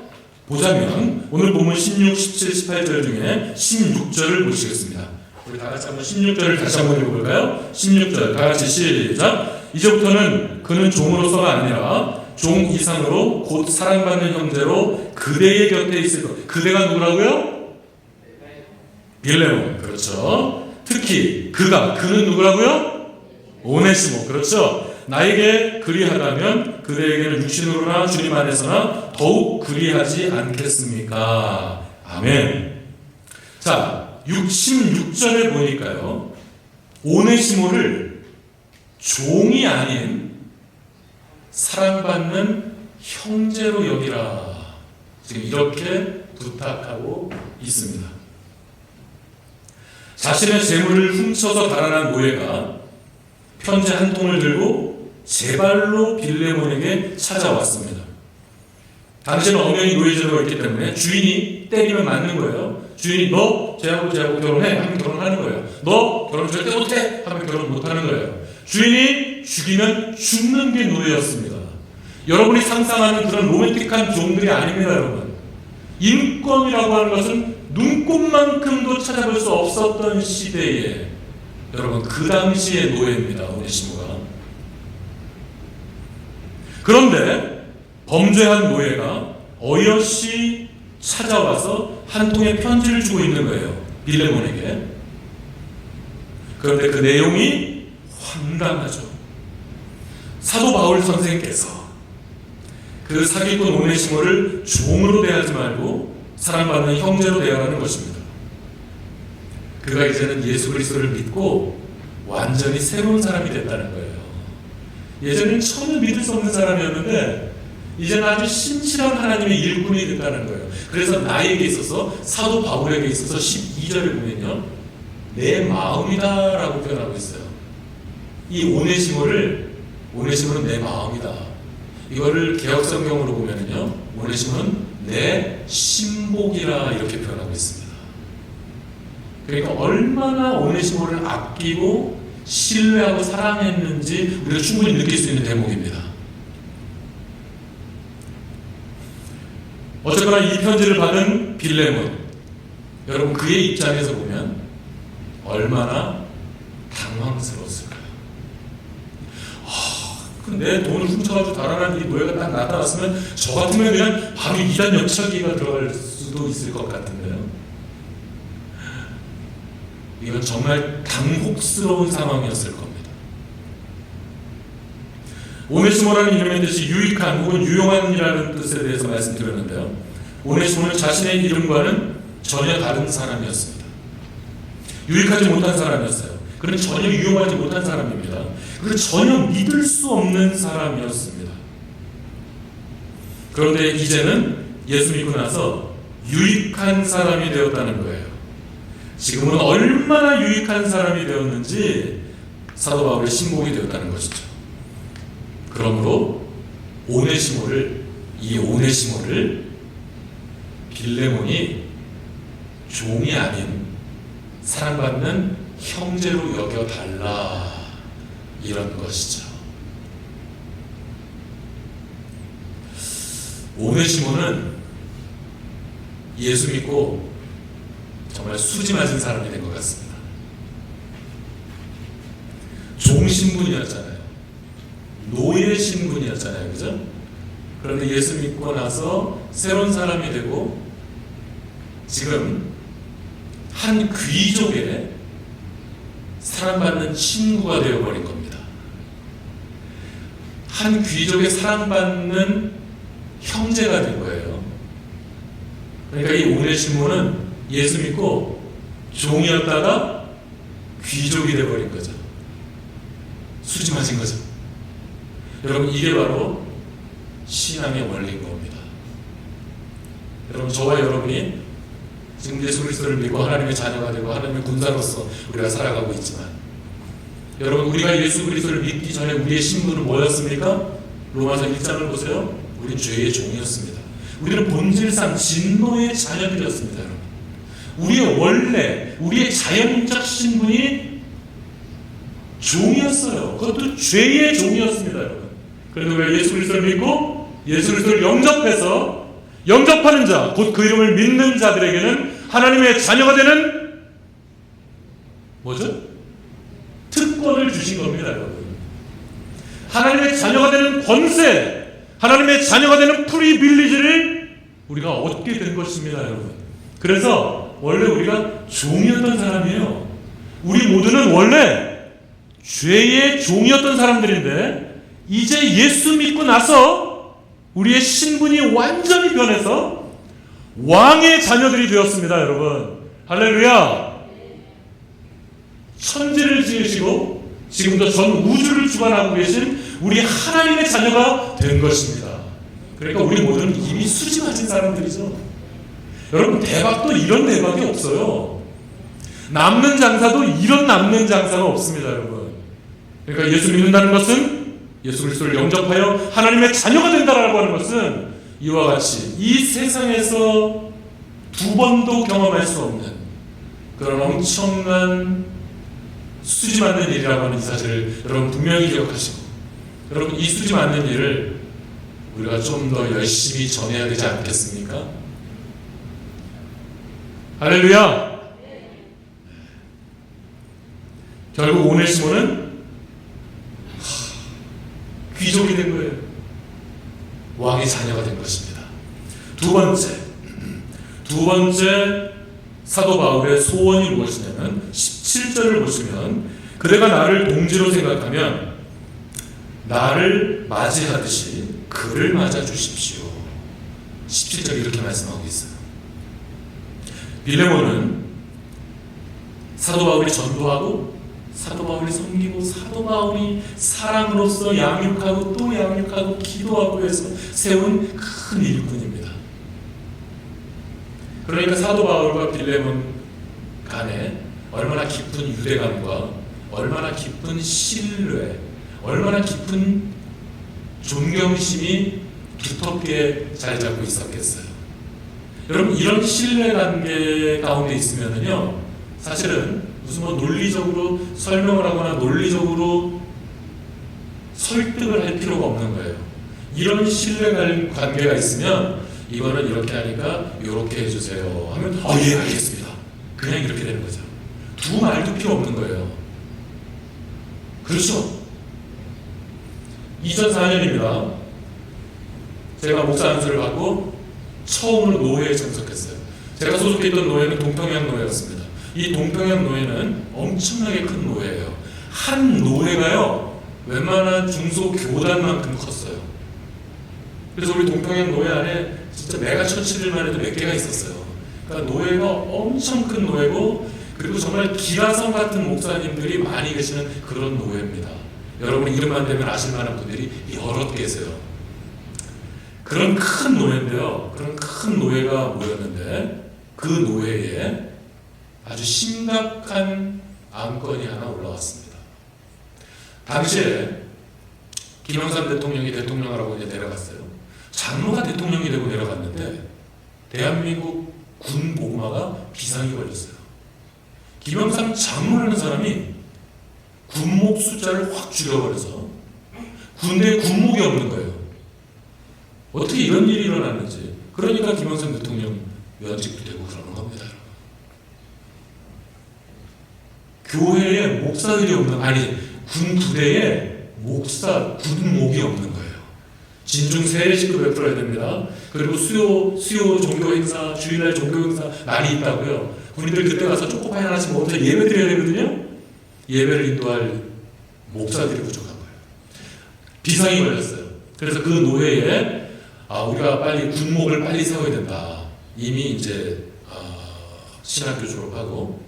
보자면 오늘 본문 16, 17, 18절 중에 16절을 보시겠습니다. 우리 다 같이 한번 16절을 다시 한번 읽어볼까요? 16절 다 같이 시작. 이제부터는 그는 종으로서가 아니라 종 이상으로 곧 사랑받는 형제로 그대의 곁에 있을 것. 그대가 누구라고요? 빌레몬. 그렇죠. 특히 그는 누구라고요? 오네시모. 그렇죠. 나에게 그리하다면 그대에게는 육신으로나 주님 안에서나 더욱 그리하지 않겠습니까? 아멘. 자, 16절에 보니까요, 오네시모를 종이 아닌 사랑받는 형제로 여기라, 지금 이렇게 부탁하고 있습니다. 자신의 재물을 훔쳐서 달아난 노예가 편지 한 통을 들고 제 발로 빌레몬에게 찾아왔습니다. 당시에는 엄연히 노예제도가 있기 때문에 주인이 때리면 맞는 거예요. 주인이 너 쟤하고 결혼해 하면 결혼하는 거예요. 너 결혼 절대 못해 하면 결혼 못하는 거예요. 주인이 죽이면 죽는 게 노예였습니다. 여러분이 상상하는 그런 로맨틱한 종들이 아닙니다, 여러분. 인권이라고 하는 것은 눈꼽만큼도 찾아볼 수 없었던 시대에, 여러분, 그 당시의 노예입니다, 오네시모가. 그런데 범죄한 노예가 어여시 찾아와서 한 통의 편지를 주고 있는 거예요, 빌레몬에게. 그런데 그 내용이 황당하죠. 사도 바울 선생님께서 그 사기꾼 오네시모를 종으로 대하지 말고 사랑받는 형제로 대하라는 것입니다. 그가 이제는 예수 그리스도를 믿고 완전히 새로운 사람이 됐다는 거예요. 예전에는 전혀 믿을 수 없는 사람이었는데 이제는 아주 신실한 하나님의 일꾼이 됐다는 거예요. 그래서 나에게 있어서, 사도 바울에게 있어서 12절에 보면요, 내 마음이다 라고 표현하고 있어요. 이 오네시모는 내 마음이다. 이거를 개역성경으로 보면요, 오네시모는 내 신복이라 이렇게 표현하고 있습니다. 그러니까 얼마나 오네시모를 아끼고 신뢰하고 사랑했는지 우리가 충분히 느낄 수 있는 대목입니다. 어쨌거나 이 편지를 받은 빌레몬, 여러분 그의 입장에서 보면 얼마나 당황스러웠을까요? 내 돈을 훔쳐가지고 달아난 이 노예가 딱 나타났으면 저 같으면 그냥 바로 이단 역차기가 들어갈 수도 있을 것 같은데요. 이건 정말 당혹스러운 상황이었을 겁니다. 오네시모라는 이름의 뜻이 유익한 혹은 유용한이라는 뜻에 대해서 말씀드렸는데요. 오네시모는 자신의 이름과는 전혀 다른 사람이었습니다. 유익하지 못한 사람이었어요. 그는 전혀 유용하지 못한 사람입니다. 그리고 전혀 믿을 수 없는 사람이었습니다. 그런데 이제는 예수 믿고 나서 유익한 사람이 되었다는 거예요. 지금은 얼마나 유익한 사람이 되었는지 사도 바울의 신복이 되었다는 것이죠. 그러므로 이 오네시모를 빌레몬이 종이 아닌 사랑받는 형제로 여겨달라, 이런 것이죠. 오네시모는 예수 믿고 정말 수지 맞은 사람이 된 것 같습니다. 종 신분이었잖아요. 노예 신분이었잖아요. 그죠? 그런데 예수 믿고 나서 새로운 사람이 되고 지금 한 귀족의 사랑받는 친구가 되어버린 겁니다. 한 귀족의 사랑받는 형제가 된 거예요. 그러니까 이 오네시모는 예수 믿고 종이었다가 귀족이 되어버린 거죠. 수지 맞은 거죠. 여러분, 이게 바로 신앙의 원리인 겁니다. 여러분, 저와 여러분이 지금 예수 그리스도를 믿고 하나님의 자녀가 되고 하나님의 군사로서 우리가 살아가고 있지만, 여러분, 우리가 예수 그리스도를 믿기 전에 우리의 신분은 뭐였습니까? 로마서 1장을 보세요. 우린 죄의 종이었습니다. 우리는 본질상 진노의 자녀들이었습니다. 여러분, 우리의 원래 우리의 자연적 신분이 종이었어요. 그것도 죄의 종이었습니다. 여러분, 그래서 우리가 예수 그리스도를 믿고 예수 그리스도를 영접하는 자, 곧 그 이름을 믿는 자들에게는 하나님의 자녀가 되는 뭐죠? 특권을 주신 겁니다. 여러분, 하나님의 자녀가 되는 권세, 하나님의 자녀가 되는 프리빌리지를 우리가 얻게 된 것입니다. 여러분, 그래서 원래 우리가 종이었던 사람이에요. 우리 모두는 원래 죄의 종이었던 사람들인데 이제 예수 믿고 나서 우리의 신분이 완전히 변해서 왕의 자녀들이 되었습니다. 여러분, 할렐루야. 천지를 지으시고 지금도 전 우주를 주관하고 계신 우리 하나님의 자녀가 된 것입니다. 그러니까 우리 모두는 이미 수지 맞은 사람들이죠. 여러분, 대박도 이런 대박이 없어요. 남는 장사도 이런 남는 장사가 없습니다. 여러분, 그러니까 예수 믿는다는 것은, 예수 그리스도를 영접하여 하나님의 자녀가 된다라고 하는 것은 이와 같이 이 세상에서 두 번도 경험할 수 없는 그런 엄청난 수지 맞는 일이라고 하는 이 사실을 여러분 분명히 기억하시고, 여러분, 이 수지 맞는 일을 우리가 좀 더 열심히 전해야 되지 않겠습니까? 할렐루야. 결국 오네시모는 귀족이 된 거예요. 왕의 자녀가 된 것입니다. 두 번째 사도 바울의 소원이 무엇이냐면 17절을 보시면, 그대가 나를 동지로 생각하면 나를 맞이하듯이 그를 맞아 주십시오. 17절 이렇게 말씀하고 있어요. 빌레몬은 사도 바울이 전도하고 사도 바울이 섬기고 사도 바울이 사랑으로서 양육하고 또 양육하고 기도하고 해서 세운 큰 일꾼입니다. 그러니까 사도 바울과 빌레몬 간에 얼마나 깊은 유대감과 얼마나 깊은 신뢰, 얼마나 깊은 존경심이 두텁게 자리 잡고 있었겠어요. 여러분, 이런 신뢰 관계 가운데 있으면은요, 사실은 무슨 뭐 논리적으로 설명을 하거나 논리적으로 설득을 할 필요가 없는 거예요. 이런 신뢰 관계가 있으면 이거는 이렇게 하니까 이렇게 해주세요 하면 예, 알겠습니다. 그냥 이렇게 되는 거죠. 두 말도 필요 없는 거예요. 그렇죠? 2004년입니다. 제가 목사 안수를 받고 처음으로 노회에 참석했어요. 제가 소속해 있던 노회는 동평양 노회였습니다. 이 동평양 노회는 엄청나게 큰 노회예요. 한 노회가요, 웬만한 중소교단만큼 컸어요. 그래서 우리 동평양 노회 안에 진짜 메가 처치들만 해도 몇 개가 있었어요. 그러니까 노회가 엄청 큰 노회고, 그리고 정말 기라성 같은 목사님들이 많이 계시는 그런 노회입니다. 여러분 이름만 대면 아실 만한 분들이 여럿 계세요. 그런 큰 노회인데요, 그런 큰 노회가 모였는데 그 노회에 아주 심각한 안건이 하나 올라왔습니다. 당시에 김영삼 대통령이 대통령하고 이제 내려갔어요. 장로가 대통령이 되고 내려갔는데 대한민국 군 목마가 비상이 걸렸어요. 김영삼 장로라는 사람이 군목 숫자를 확 줄여버려서 군대에 군목이 없는 거예요. 어떻게 이런 일이 일어났는지. 그러니까 김영삼 대통령 면직도 되고 그러는 겁니다. 교회에 목사들이 없는, 아니 군 부대에 목사, 군목이 없는 거예요. 진중 세례식도 베풀어야 됩니다. 그리고 수요 종교 행사, 주일날 종교 행사 날이 있다고요. 군인들 그때 가서 초코파이 하나씩 먹으면서 예배 드려야 되거든요. 예배를 인도할 목사들이 부족한 거예요. 비상이 걸렸어요. 그래서 그 노회에 우리가 빨리 군목을 빨리 세워야 된다. 이미 이제 신학교 졸업하고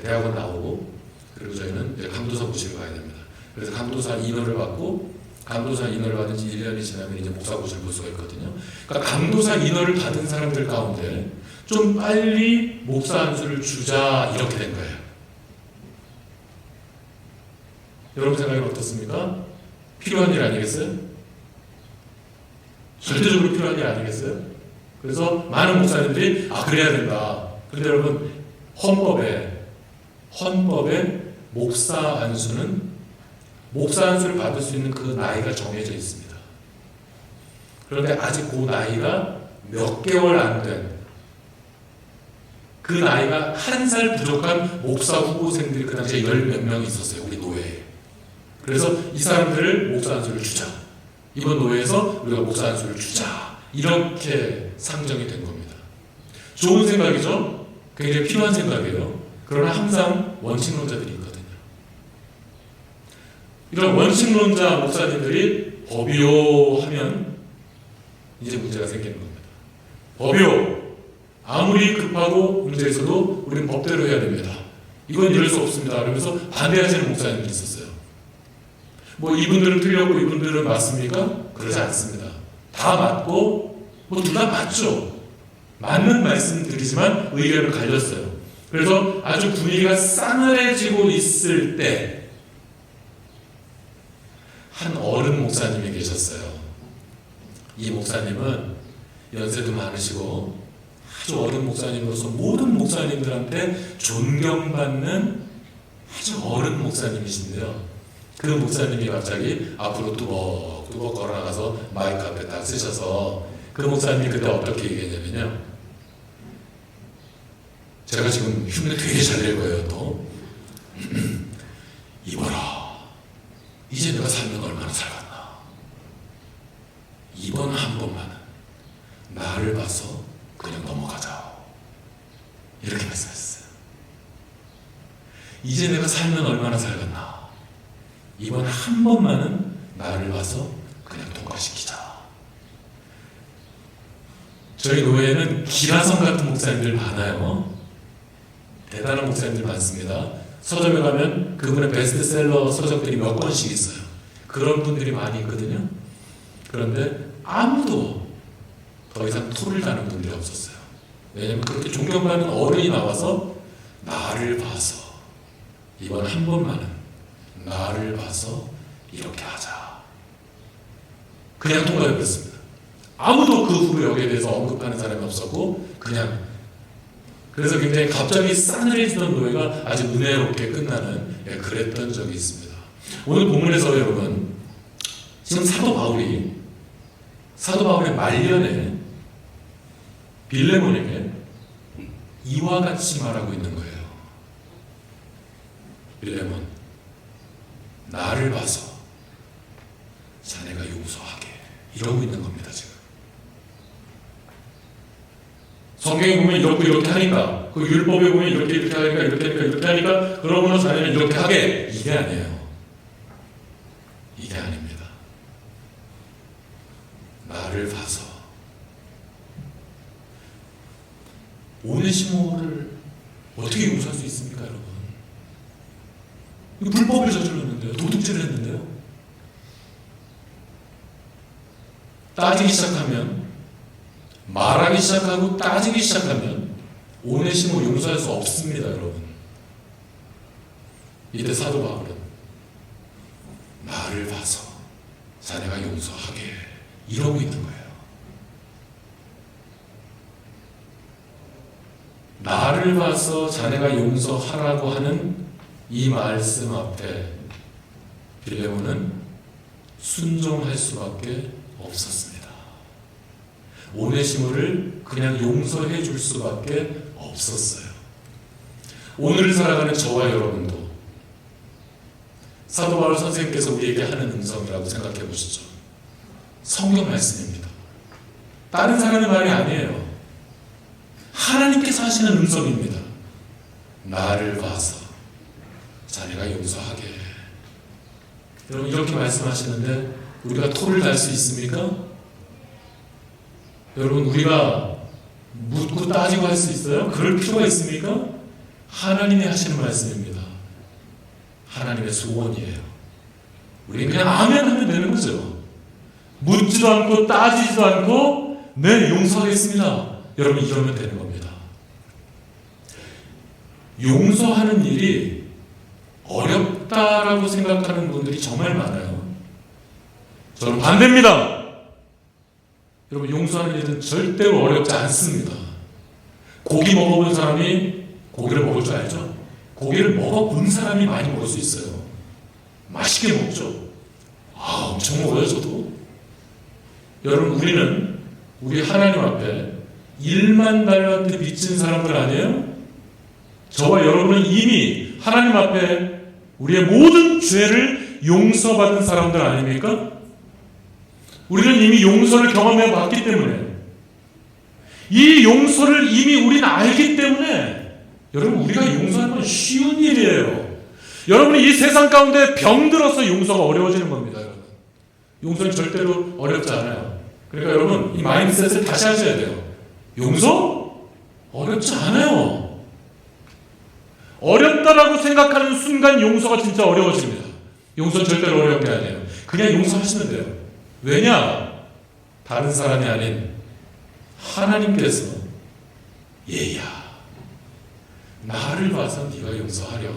대학원 나오고, 그리고 저희는 이제 강도사 고시를 가야 됩니다. 그래서 강도사 인허를 받고, 강도사 인허를 받은 지 1년이 지나면 이제 목사 고시를 볼 수가 있거든요. 그러니까 강도사 인허를 받은 사람들 가운데 좀 빨리 목사 안수를 주자, 이렇게 된 거예요. 여러분 생각은 어떻습니까? 필요한 일 아니겠어요? 절대적으로 필요한 일 아니겠어요? 그래서 많은 목사님들이 그래야 된다. 그런데 여러분, 헌법에 목사 안수를 받을 수 있는 그 나이가 정해져 있습니다. 그런데 아직 그 나이가 몇 개월 안 된, 그 나이가 1살 부족한 목사 후보생들이 그 당시에 10몇 명 있었어요, 우리 노회에. 그래서 이 사람들을 목사 안수를 주자. 이번 노회에서 우리가 목사 안수를 주자. 이렇게 상정이 된 겁니다. 좋은 생각이죠? 굉장히 필요한 생각이에요. 그러나 항상 원칙론자들이 있거든요. 이런 원칙론자 목사님들이 법이요 하면 이제 문제가 생기는 겁니다. 법이요. 아무리 급하고 문제 있어도 우리는 법대로 해야 됩니다. 이건 이럴 수 없습니다. 그러면서 반대하시는 목사님들이 있었어요. 뭐 이분들은 틀렸고 이분들은 맞습니까? 그러지 않습니다. 다 맞고 뭐 둘 다 맞죠. 맞는 말씀드리지만 의견을 갈렸어요. 그래서 아주 분위기가 싸늘해지고 있을 때 한 어른 목사님이 계셨어요. 이 목사님은 연세도 많으시고 아주 어른 목사님으로서 모든 목사님들한테 존경받는 아주 어른 목사님이신데요. 그 목사님이 갑자기 앞으로 뚜벅뚜벅 걸어나가서 마이크 앞에 딱 쓰셔서 그 목사님이 그때 어떻게 얘기했냐면요. 제가 지금 흉내 되게 잘 낼 거예요. 또 이봐라, 이제 내가 살면 얼마나 살았나. 이번 한 번만은 나를 봐서 그냥 넘어가자. 이렇게 말씀하셨어요. 이제 내가 살면 얼마나 살겠나. 이번 한 번만은 나를 봐서 그냥 통과시키자. 저희 노예는 기라성 같은 목사님들 많아요. 대단한 목사님들 많습니다. 서점에 가면 그분의 베스트셀러 서적들이 몇 권씩 있어요. 그런 분들이 많이 있거든요. 그런데 아무도 더 이상 토를 다는 분들이 없었어요. 왜냐하면 그렇게 존경받는 어른이 나와서 나를 봐서 이번 한 번만은 나를 봐서 이렇게 하자. 그냥 통과해버렸습니다. 아무도 그 후로 여기에 대해서 언급하는 사람이 없었고 그냥. 그래서 굉장히 갑자기 싸늘해지던 노예가 아주 은혜롭게 끝나는 그랬던 적이 있습니다. 오늘 본문에서 여러분, 지금 사도 바울의 말년에 빌레몬에게 이와 같이 말하고 있는 거예요. 빌레몬, 나를 봐서 자네가 용서하게, 이러고 있는 겁니다. 지금 성경에 보면 이렇게 하니까, 그 율법에 보면 이렇게 하니까 그러므로 자네는 이렇게 하게, 이게 아니에요. 이게 아닙니다. 나를 봐서. 오네시모를 어떻게 용서할 수 있습니까, 여러분? 불법을 저질렀는데요. 도둑질을 했는데요. 따지기 시작하면, 말하기 시작하고 따지기 시작하면 오네시모 용서할 수 없습니다, 여러분. 이때 사도 바울은 나를 봐서 자네가 용서하게, 이러고 있는 거예요. 나를 봐서 자네가 용서하라고 하는 이 말씀 앞에 빌레몬은 순종할 수밖에 없었습니다. 오네시모를 그냥 용서해 줄 수밖에 없었어요. 오늘 살아가는 저와 여러분도 사도 바울 선생님께서 우리에게 하는 음성이라고 생각해 보시죠. 성경 말씀입니다. 다른 사람의 말이 아니에요. 하나님께서 하시는 음성입니다. 나를 봐서 자네가 용서하게. 여러분 이렇게 말씀하시는데 우리가 토를 달 수 있습니까? 여러분 우리가 묻고 따지고 할 수 있어요? 그럴 필요가 있습니까? 하나님이 하시는 말씀입니다. 하나님의 소원이에요. 우리는 그냥 아멘 하면 되는 거죠. 묻지도 않고 따지지도 않고 네 용서하겠습니다. 여러분 이러면 되는 겁니다. 용서하는 일이 어렵다라고 생각하는 분들이 정말 많아요. 저는 반대입니다. 여러분 용서하는 일은 절대로 어렵지 않습니다. 고기 먹어본 사람이 고기를 먹을 줄 알죠? 고기를 먹어본 사람이 많이 먹을 수 있어요. 맛있게 먹죠. 엄청 먹어요 저도. 여러분 우리 하나님 앞에 1만 달란트 빚진 사람들 아니에요? 저와 여러분은 이미 하나님 앞에 우리의 모든 죄를 용서받은 사람들 아닙니까? 우리는 이미 용서를 경험해 봤기 때문에 이 용서를 이미 우리는 알기 때문에 여러분 우리가 용서하는 건 쉬운 일이에요. 여러분이 이 세상 가운데 병들어서 용서가 어려워지는 겁니다. 여러분. 용서는 절대로 어렵지 않아요. 그러니까 여러분 이 마인드셋을 다시 하셔야 돼요. 용서? 어렵지 않아요. 어렵다라고 생각하는 순간 용서가 진짜 어려워집니다. 용서는 절대로 어렵게 아니에요. 그냥 용서하시면 돼요. 왜냐? 다른 사람이 아닌 하나님께서 얘야 나를 봐서 네가 용서하렴.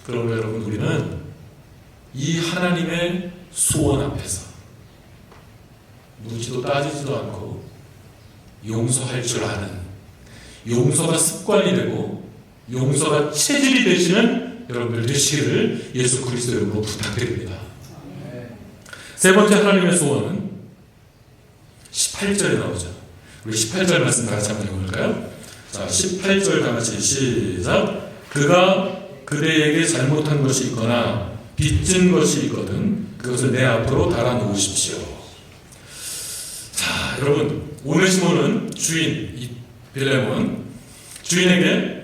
그러면 여러분 우리는 이 하나님의 소원 앞에서 묻지도 따지지도 않고 용서할 줄 아는, 용서가 습관이 되고 용서가 체질이 되시는 여러분들 되시기를 예수 그리스도 이름으로 부탁드립니다. 세 번째 하나님의 소원은 18절에 나오죠. 우리 18절 말씀 다 같이 한번 읽어볼까요? 자, 18절 다 같이 시작. 그가 그대에게 잘못한 것이 있거나 빚진 것이 있거든 그것을 내 앞으로 달아놓으십시오. 자, 여러분 오네시모는 주인 이 빌레몬 주인에게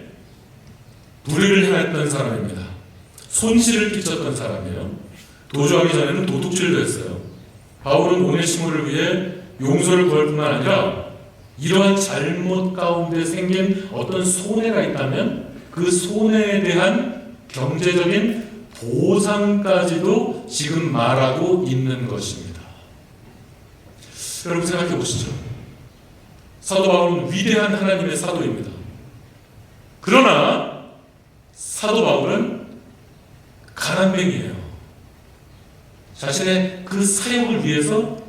불의를 행했던 사람입니다. 손실을 끼쳤던 사람이에요. 도주하기 전에는 도둑질도 했어요. 바울은 오네시모를 위해 용서를 구할 뿐만 아니라 이러한 잘못 가운데 생긴 어떤 손해가 있다면 그 손해에 대한 경제적인 보상까지도 지금 말하고 있는 것입니다. 여러분 생각해 보시죠. 사도 바울은 위대한 하나님의 사도입니다. 그러나 사도 바울은 가난뱅이에요. 자신의 그 사역을 위해서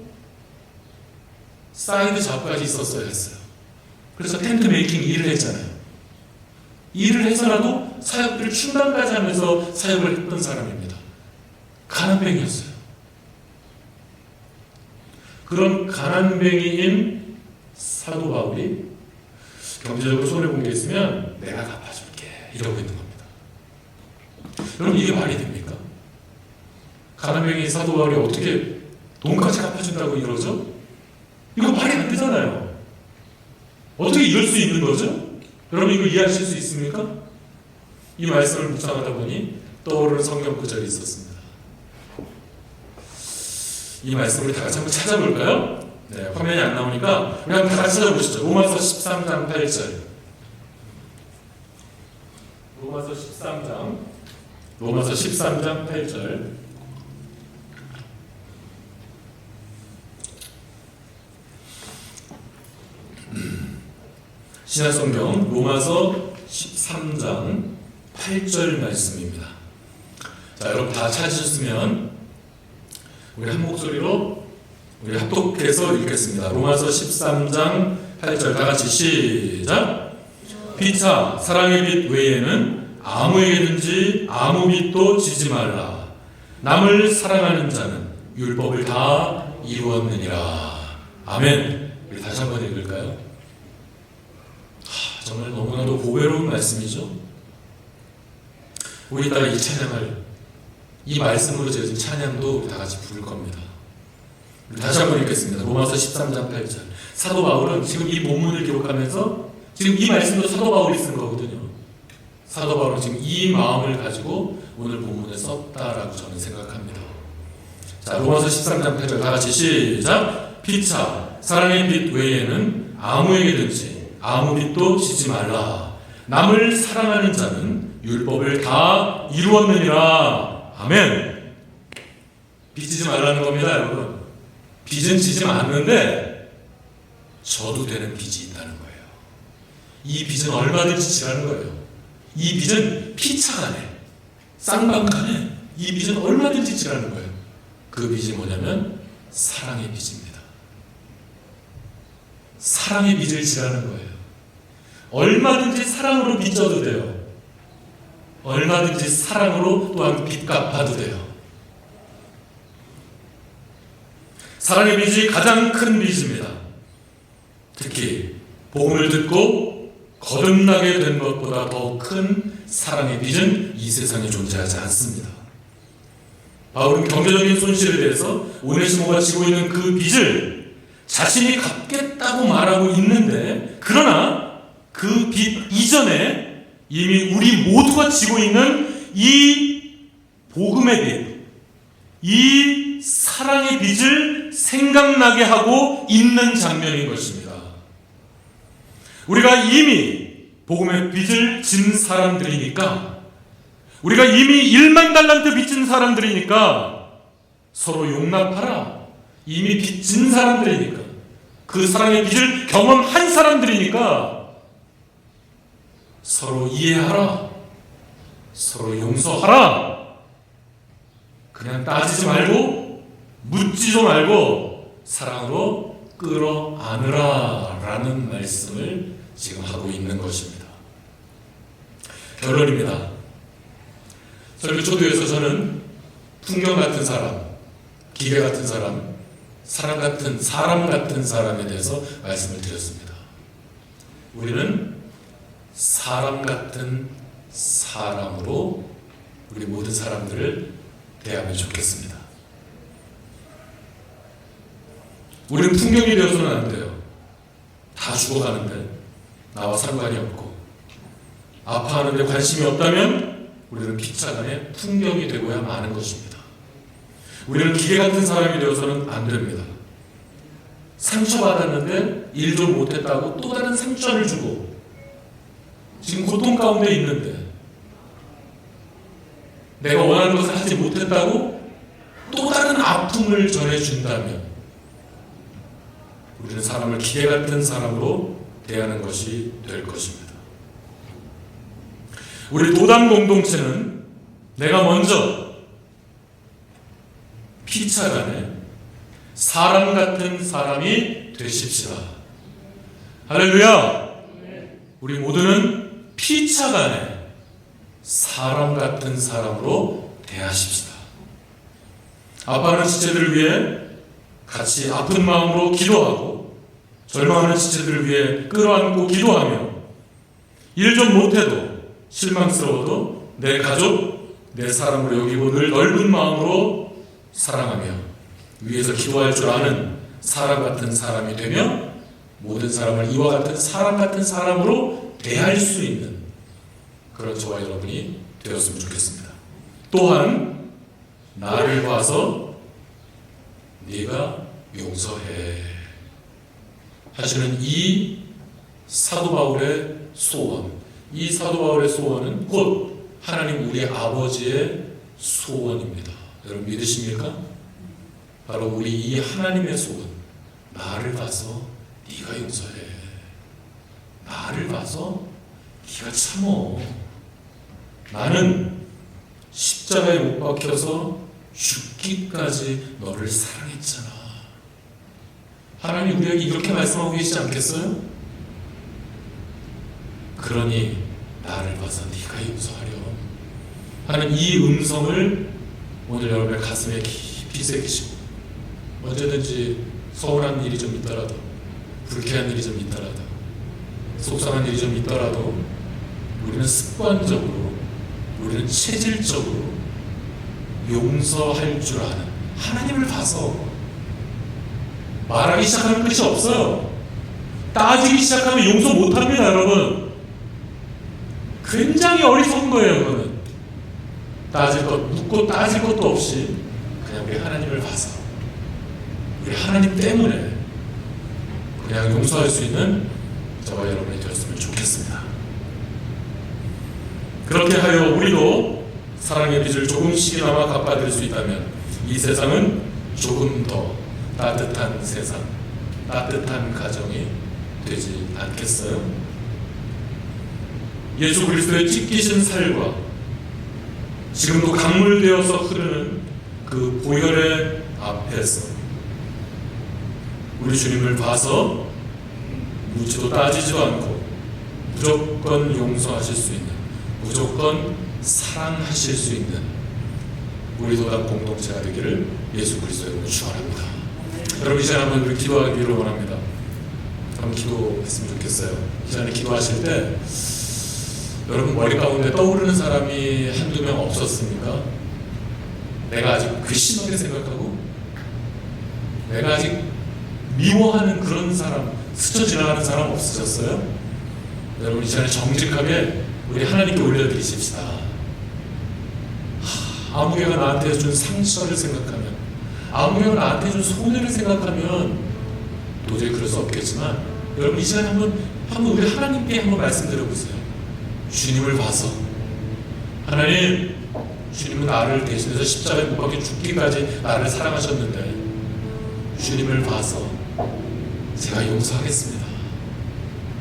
사이드 잡까지 있었어야 했어요. 그래서 텐트 메이킹 일을 했잖아요. 일을 해서라도 사역들을 충당까지 하면서 사역을 했던 사람입니다. 가난뱅이였어요. 그런 가난뱅이인 사도 바울이 경제적으로 손해본 게 있으면 내가 갚아줄게 이러고 있는 겁니다. 여러분 이게 말이 됩니까? 가난뱅이 사도 바울이 어떻게 돈까지 갚아준다고 이러죠? 이거 말이 안 되잖아요. 어떻게 이럴 수 있는 거죠? 여러분 이거 이해하실 수 있습니까? 이 말씀을 묵상하다 보니 떠오르는 성경 구절이 있었습니다. 이 말씀을 다 같이 한번 찾아볼까요? 네, 화면이 안 나오니까 우리 한번 다 같이 찾아보시죠. 로마서 13장 8절. 로마서 13장 8절. 신약성경 로마서 13장 8절 말씀입니다. 자, 여러분 다 찾으셨으면 우리 한 목소리로 우리 합독해서 읽겠습니다. 로마서 13장 8절 다 같이 시작. 피차 사랑의 빛 외에는 아무에게든지 아무 빛도 지지 말라. 남을 사랑하는 자는 율법을 다 이루었느니라. 아멘. 우리 다시 한번 읽을까요? 정말 너무나도 보배로운 말씀이죠. 우리 따라 이 찬양을, 이 말씀으로 지어진 찬양도 우리 다 같이 부를 겁니다. 우리 다시 한번 읽겠습니다. 로마서 13장 8절. 사도 바울은 지금 이 본문을 기록하면서 지금 이 말씀도 사도 바울이 쓴 거거든요. 사도 바울은 지금 이 마음을 가지고 오늘 본문에 썼다라고 저는 생각합니다. 자, 로마서 13장 8절 다 같이 시작. 피차 사랑의 빛 외에는 아무에게든지 아무 빛도 지지 말라. 남을 사랑하는 자는 율법을 다 이루었느니라. 아멘. 빚지지 말라는 겁니다, 여러분. 빚은 지지 않는데 져도 되는 빚이 있다는 거예요. 이 빚은 얼마든지 지라는 거예요. 이 빚은 피차간에, 쌍방간에 이 빚은 얼마든지 지라는 거예요. 그 빚이 뭐냐면 사랑의 빚입니다. 사랑의 빚을 지라는 거예요. 얼마든지 사랑으로 빚져도 돼요. 얼마든지 사랑으로 또한 빚 갚아도 돼요. 사랑의 빚이 가장 큰 빚입니다. 특히 복음을 듣고 거듭나게 된 것보다 더 큰 사랑의 빚은 이 세상에 존재하지 않습니다. 바울은 경제적인 손실에 대해서 오네시모가 지고 있는 그 빚을 자신이 갚겠다고 말하고 있는데, 그러나 그 빚 이전에 이미 우리 모두가 지고 있는 이 복음의 빚, 이 사랑의 빚을 생각나게 하고 있는 장면인 것입니다. 우리가 이미 복음의 빚을 진 사람들이니까, 우리가 이미 1만 달란트 빚진 사람들이니까 서로 용납하라. 이미 빚진 사람들이니까, 그 사랑의 빚을 경험한 사람들이니까 서로 이해하라. 서로 용서하라. 그냥 따지지 말고 묻지도 말고 사랑으로 끌어안으라 라는 말씀을 지금 하고 있는 것입니다. 결론입니다. 설교 초도에서 저는 풍경 같은 사람, 기계 같은 사람, 사람 같은 사람에 대해서 말씀을 드렸습니다. 우리는 사람 같은 사람으로 우리 모든 사람들을 대하면 좋겠습니다. 우리는 풍경이 되어서는 안 돼요. 다 죽어가는데 나와 상관이 없고, 아파하는데 관심이 없다면 우리는 피차간에 풍경이 되고야 마는 것입니다. 우리는 기계 같은 사람이 되어서는 안 됩니다. 상처받았는데 일 좀 못했다고 또 다른 상처를 주고, 지금 고통 가운데 있는데 내가 원하는 것을 하지 못했다고 또 다른 아픔을 전해준다면 우리는 사람을 기계 같은 사람으로 대하는 것이 될 것입니다. 우리 도단 공동체는 내가 먼저 피차간에 사람 같은 사람이 되십시다. 할렐루야! 우리 모두는 피차간에 사람 같은 사람으로 대하십시다. 아파하는 지체들을 위해 같이 아픈 마음으로 기도하고, 절망하는 지체들을 위해 끌어안고 기도하며, 일 좀 못해도 실망스러워도 내 가족, 내 사람으로 여기고 늘 넓은 마음으로 사랑하며 위에서 기도할 줄 아는 사람 같은 사람이 되며, 모든 사람을 이와 같은 사람 같은 사람으로 대할 수 있는 그런 저와 여러분이 되었으면 좋겠습니다. 또한 나를 봐서 네가 용서해 하시는 이 사도 바울의 소원, 이 사도 바울의 소원은 곧 하나님 우리 아버지의 소원입니다. 여러분 믿으십니까? 바로 우리 이 하나님의 소원, 나를 봐서 네가 용서해, 나를 봐서 네가 참어, 나는 십자가에 못 박혀서 죽기까지 너를 사랑했잖아 하나님 우리에게 이렇게 말씀하고 계시지 않겠어요? 그러니 나를 봐서 네가 용서하려 하는 이 음성을 오늘 여러분의 가슴에 깊이 새기시고, 언제든지 서운한 일이 좀 있더라도, 불쾌한 일이 좀 있더라도, 속상한 일이 좀 있더라도 우리는 습관적으로, 우리는 체질적으로 용서할 줄 아는, 하나님을 봐서 말하기 시작하면 끝이 없어요. 따지기 시작하면 용서 못합니다, 여러분. 굉장히 어리석은 거예요, 그거는. 묻고 따질 것도 없이 그냥 우리 하나님을 봐서, 우리 하나님 때문에 그냥 용서할 수 있는 저와 여러분이 되었으면 좋겠습니다. 그렇게 하여 우리도 사랑의 빚을 조금씩이나마 갚아드릴 수 있다면 이 세상은 조금 더 따뜻한 세상, 따뜻한 가정이 되지 않겠어요? 예수 그리스도의 찢기신 살과 지금도 강물되어서 흐르는 그 보혈의 앞에서 우리 주님을 봐서 묻지도 따지지도 않고 무조건 용서하실 수 있는, 무조건 사랑하실 수 있는 우리 도당 공동체가 되기를 예수 그리스도의 이름으로 축원합니다. 여러분, 이 시간에 한번 우리 기도하기를 원합니다. 한번 기도했으면 좋겠어요. 이 시간에 기도하실 때 여러분 머리 가운데 떠오르는 사람이 한두 명 없었습니까? 내가 아직 괘씸하게 생각하고 내가 아직 미워하는 그런 사람, 스쳐 지나가는 사람 없으셨어요? 여러분, 이 시간에 정직하게 우리 하나님께 올려드리십시다. 아무개가 나한테 준 상처를 생각하면, 아무개가 나한테 준 손해를 생각하면 도저히 그럴 수 없겠지만, 여러분 이 시간에 한번 우리 하나님께 한번 말씀드려보세요. 주님을 봐서, 하나님, 주님은 나를 대신해서 십자가에 못 박혀 죽기까지 나를 사랑하셨는데 주님을 봐서 제가 용서하겠습니다.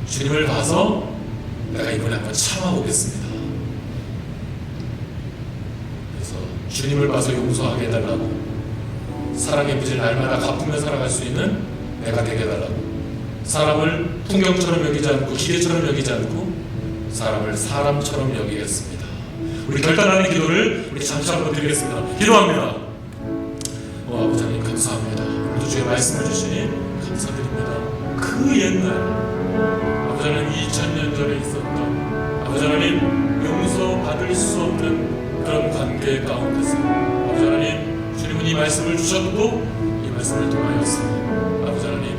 주님을 봐서 내가 이번에 한번 참아보겠습니다. 그래서 주님을 봐서 용서하게 해달라고, 사랑의 빚을 날마다 갚으며 살아갈 수 있는 내가 되게 해달라고, 사람을 풍경처럼 여기지 않고 기계처럼 여기지 않고 사람을 사람처럼 여기겠습니다. 우리 결단하는 기도를 우리 잠시 한번 드리겠습니다. 기도합니다. 아버지 하나님 감사합니다. 오늘도 주의 말씀을 주시니 감사드립니다. 그 옛날 아버지 하나님 2000년 전에 있었던 아버지 하나님 용서받을 수 없는 그런 관계 가운데서 아버지 하나님 주님은 이 말씀을 주셨고 이 말씀을 통하여서 아버지 하나님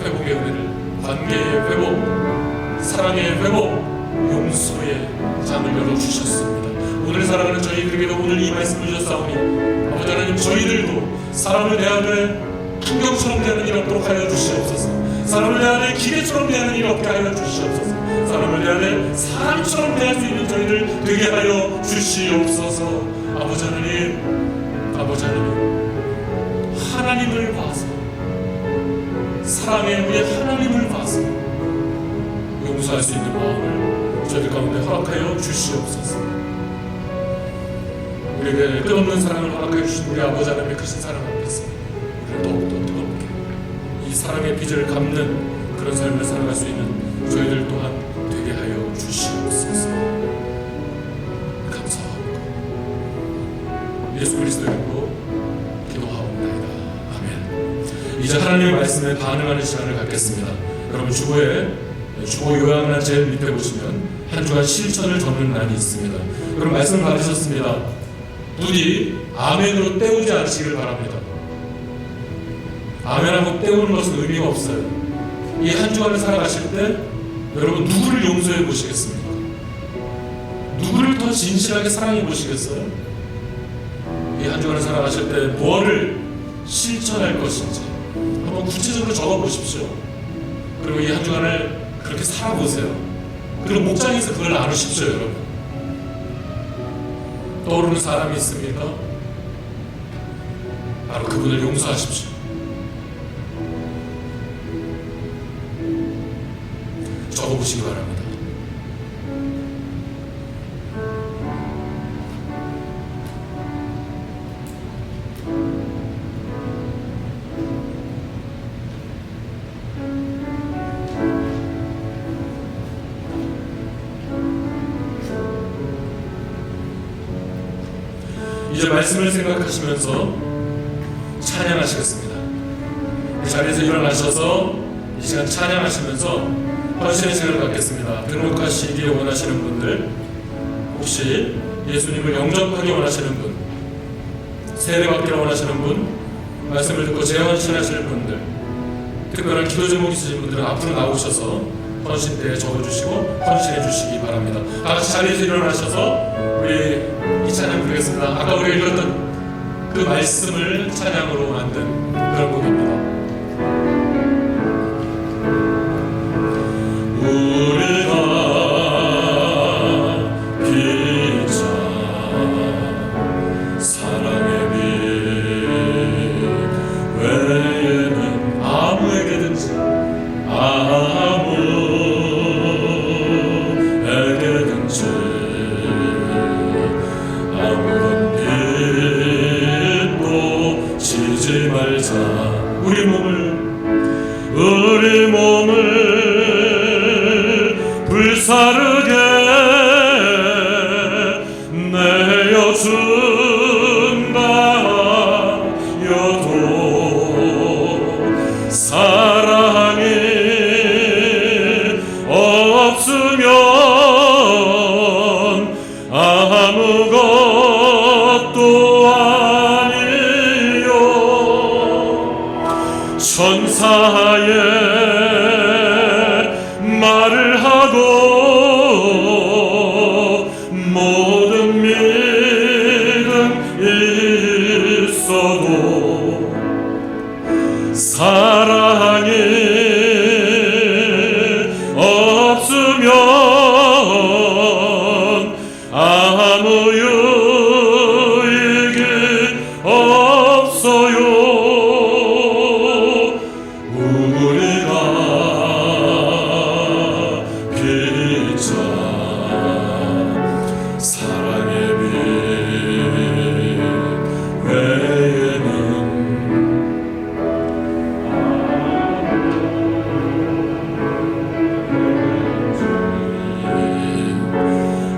회복의 은혜를, 관계의 회복, 사랑의 회복, 용서의 장을 열어주셨습니다. 오늘 살아가는 저희들에게도 오늘 이 말씀을 주셨사오니 아버지 하나님 저희들도 사람을 대하되 풍경처럼 대하는 일 없도록 하여 주시옵소서. 사람을 대하되 기계처럼 대하는 일 없게 하여 주시옵소서. 사람을 대하되 사람처럼 대할 수 있는 저희들 되게 하여 주시옵소서. 아버지 하나님, 아버지 하나님, 하나님을 봐서, 사랑의 우리 하나님을 봐서 용서할 수 있는 마음을 저희들 가운데 허락하여 주시옵소서. 우리에게 끝없는 사랑을 허락하여 주신 우리 아버지 하나님의 크신 사랑 앞에서 우리를 더욱더 뜨겁게 이 사랑의 빚을 갚는 그런 삶을 살아갈 수 있는 저희들 또한 되게 하여 주시옵소서. 감사합니다. 예수 그리스도의 이름으로 기도하옵나이다. 아멘. 이제 하나님의 말씀에 반응하는 시간을 갖겠습니다. 여러분 주보 요약란 제일 밑에 보시면 한 주간 실천을 적는欄이 있습니다. 여러분 말씀을 받으셨습니다. 부디 아멘으로 때우지 않으시길 바랍니다. 아멘하고 때우는 것은 의미가 없어요. 이 한 주간을 살아가실 때 여러분 누구를 용서해 보시겠습니까? 누구를 더 진실하게 사랑해 보시겠어요? 이 한 주간을 살아가실 때 뭐를 실천할 것인지 한번 구체적으로 적어 보십시오. 그리고 이 한 주간을 그렇게 살아보세요. 그리고 목장에서 그걸 나누십시오. 여러분 떠오르는 사람이 있습니까? 바로 그분을 용서하십시오. 적어보시기 바랍니다. 이제 말씀을 생각하시면서 찬양하시겠습니다. 이 자리에서 일어나셔서 이 시간 찬양하시면서 헌신의 시간을 갖겠습니다. 등록하시기 원하시는 분들, 혹시 예수님을 영접하기 원하시는 분, 세례받기를 원하시는 분, 말씀을 듣고 재헌신하시는 분들, 특별한 기도 제목이 있으신 분들은 앞으로 나오셔서 헌신대에 적어주시고 헌신해 주시기 바랍니다. 다같이 자리에서 일어나셔서 우리 이 찬양 부르겠습니다. 아까 우리가 읽었던 그 말씀을 찬양으로 만든 그런 곡입니다. 우리가 빛자 사랑의 빛 외에는 아무에게든지 아무런 빛도 지지 말자. 우리 몸을 불사르게 내어준다 여도 사랑이 없으면 아무것도 아니요. 천사의 말을 하고 모든 믿음 있어도 사랑이 없으면 아무 유익이 없어요. 우리가 빛자 사랑의 빛 외에는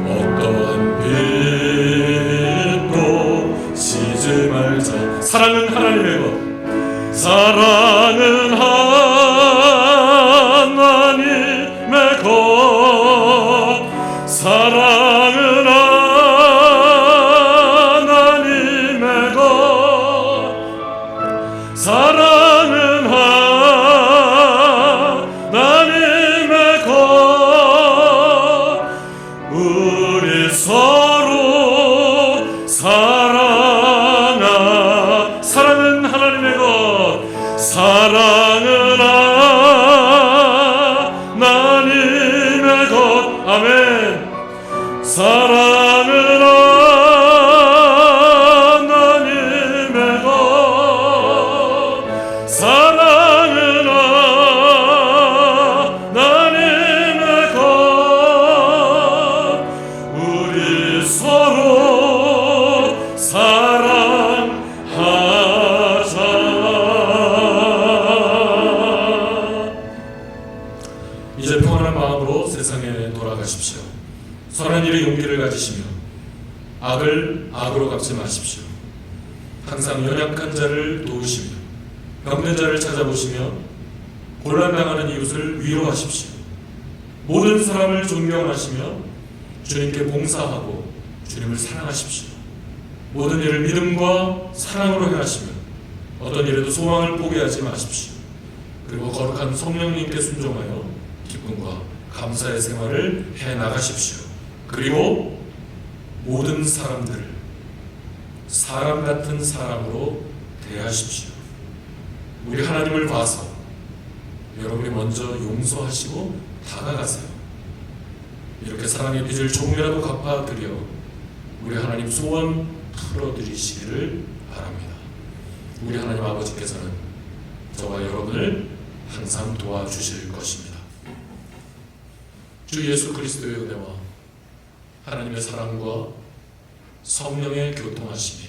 어떠한 빛도 지지 말자. 사랑은 하나님의 것, 사랑은 하나님의 것, 사랑은 하나님의 것, 사랑은 하나님의 것. 우리 서로 사랑은 하나님의 것, 사랑은 하나님의 것. 아멘. 사랑은 하나님의 것, 사랑은 하나님의 것. 우리 서로 사랑하자. 이제 평안한 마음으로 세상에 돌아가십시오. 선한 일에 용기를 가지시며 악을 악으로 갚지 마십시오. 항상 연약한 자를 도우시며 병든 자를 찾아보시며 곤란당하는 이웃을 위로하십시오. 모든 사람을 존경하시며 주님께 봉사하고 주님을 사랑하십시오. 모든 일을 믿음과 사랑으로 행하시며 어떤 일에도 소망을 포기하지 마십시오. 그리고 거룩한 성령님께 순종하여 기쁨과 감사의 생활을 해나가십시오. 그리고 모든 사람들을 사람 같은 사람으로 대하십시오. 우리 하나님을 봐서 여러분이 먼저 용서하시고 다가가세요. 이렇게 사랑의 빚을 조금이라도 갚아드려 우리 하나님 소원 풀어드리시기를 바랍니다. 우리 하나님 아버지께서는 저와 여러분을 항상 도와주실 것입니다. 주 예수 그리스도의 은혜와 하나님의 사랑과 성령의 교통하심이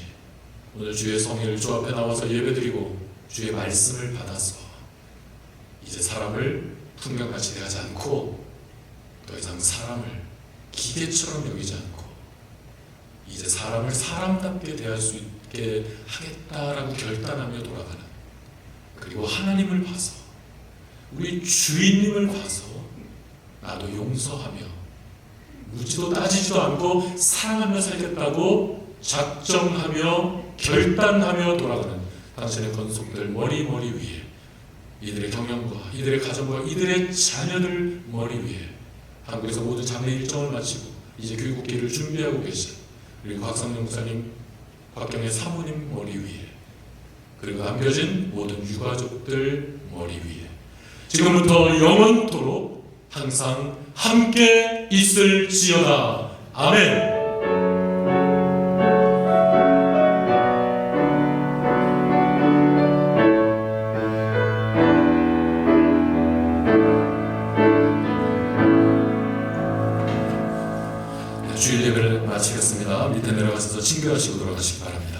오늘 주의 성일 주 앞에 나와서 예배드리고 주의 말씀을 받아서 이제 사람을 풍경같이 대하지 않고 더 이상 사람을 기계처럼 여기지 않고 이제 사람을 사람답게 대할 수 있게 하겠다라고 결단하며 돌아가는, 그리고 하나님을 봐서, 우리 주인님을 봐서 나도 용서하며 묻지도 따지지도 않고 사랑하며 살겠다고 작정하며 결단하며 돌아가는 당신의 건속들 머리 위에, 이들의 경영과 이들의 가정과 이들의 자녀들 머리 위에, 한국에서 모든 장례 일정을 마치고 이제 귀국길을 준비하고 계신 우리 곽성영 목사님, 곽경의 사모님 머리 위에, 그리고 남겨진 모든 유가족들 머리 위에 지금부터 영원토록 항상 함께 있을지어다. 아멘. 주일 예배를 마치겠습니다. 밑에 내려가셔서 친교하시고 돌아가시기 바랍니다.